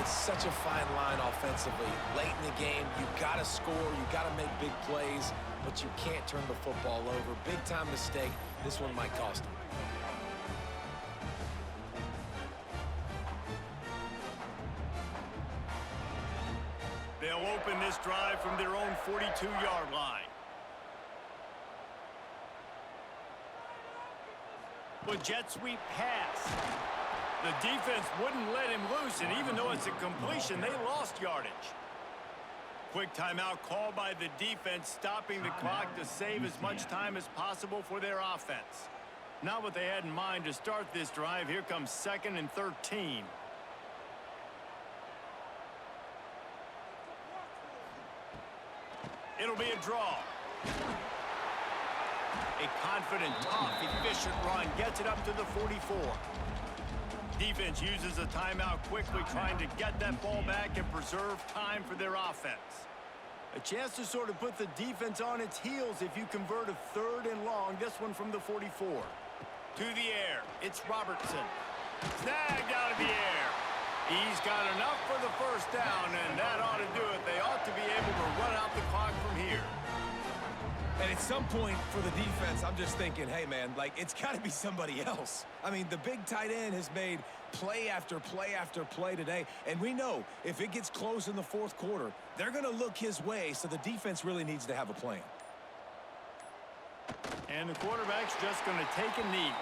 It's such a fine line offensively. Late in the game, you've got to score, you've got to make big plays, but you can't turn the football over. Big-time mistake. This one might cost him. They'll open this drive from their own 42-yard line. With jet sweep pass. The defense wouldn't let him loose, and even though it's a completion, they lost yardage. Quick timeout called by the defense, stopping the clock to save as much time as possible for their offense. Not what they had in mind to start this drive. Here comes 2nd and 13. It'll be a draw. A confident, tough, efficient run gets it up to the 44. Defense uses a timeout quickly, trying to get that ball back and preserve time for their offense. A chance to sort of put the defense on its heels if you convert a 3rd and long, this one from the 44. To the air, it's Robertson. Snagged out of the air. He's got enough for the first down, and that ought to do it. They ought to be able to run out the clock from here. And at some point for the defense, I'm just thinking, hey, man, like, it's got to be somebody else. I mean, the big tight end has made play after play after play today, and we know if it gets close in the 4th quarter, they're going to look his way, so the defense really needs to have a plan. And the quarterback's just going to take a knee.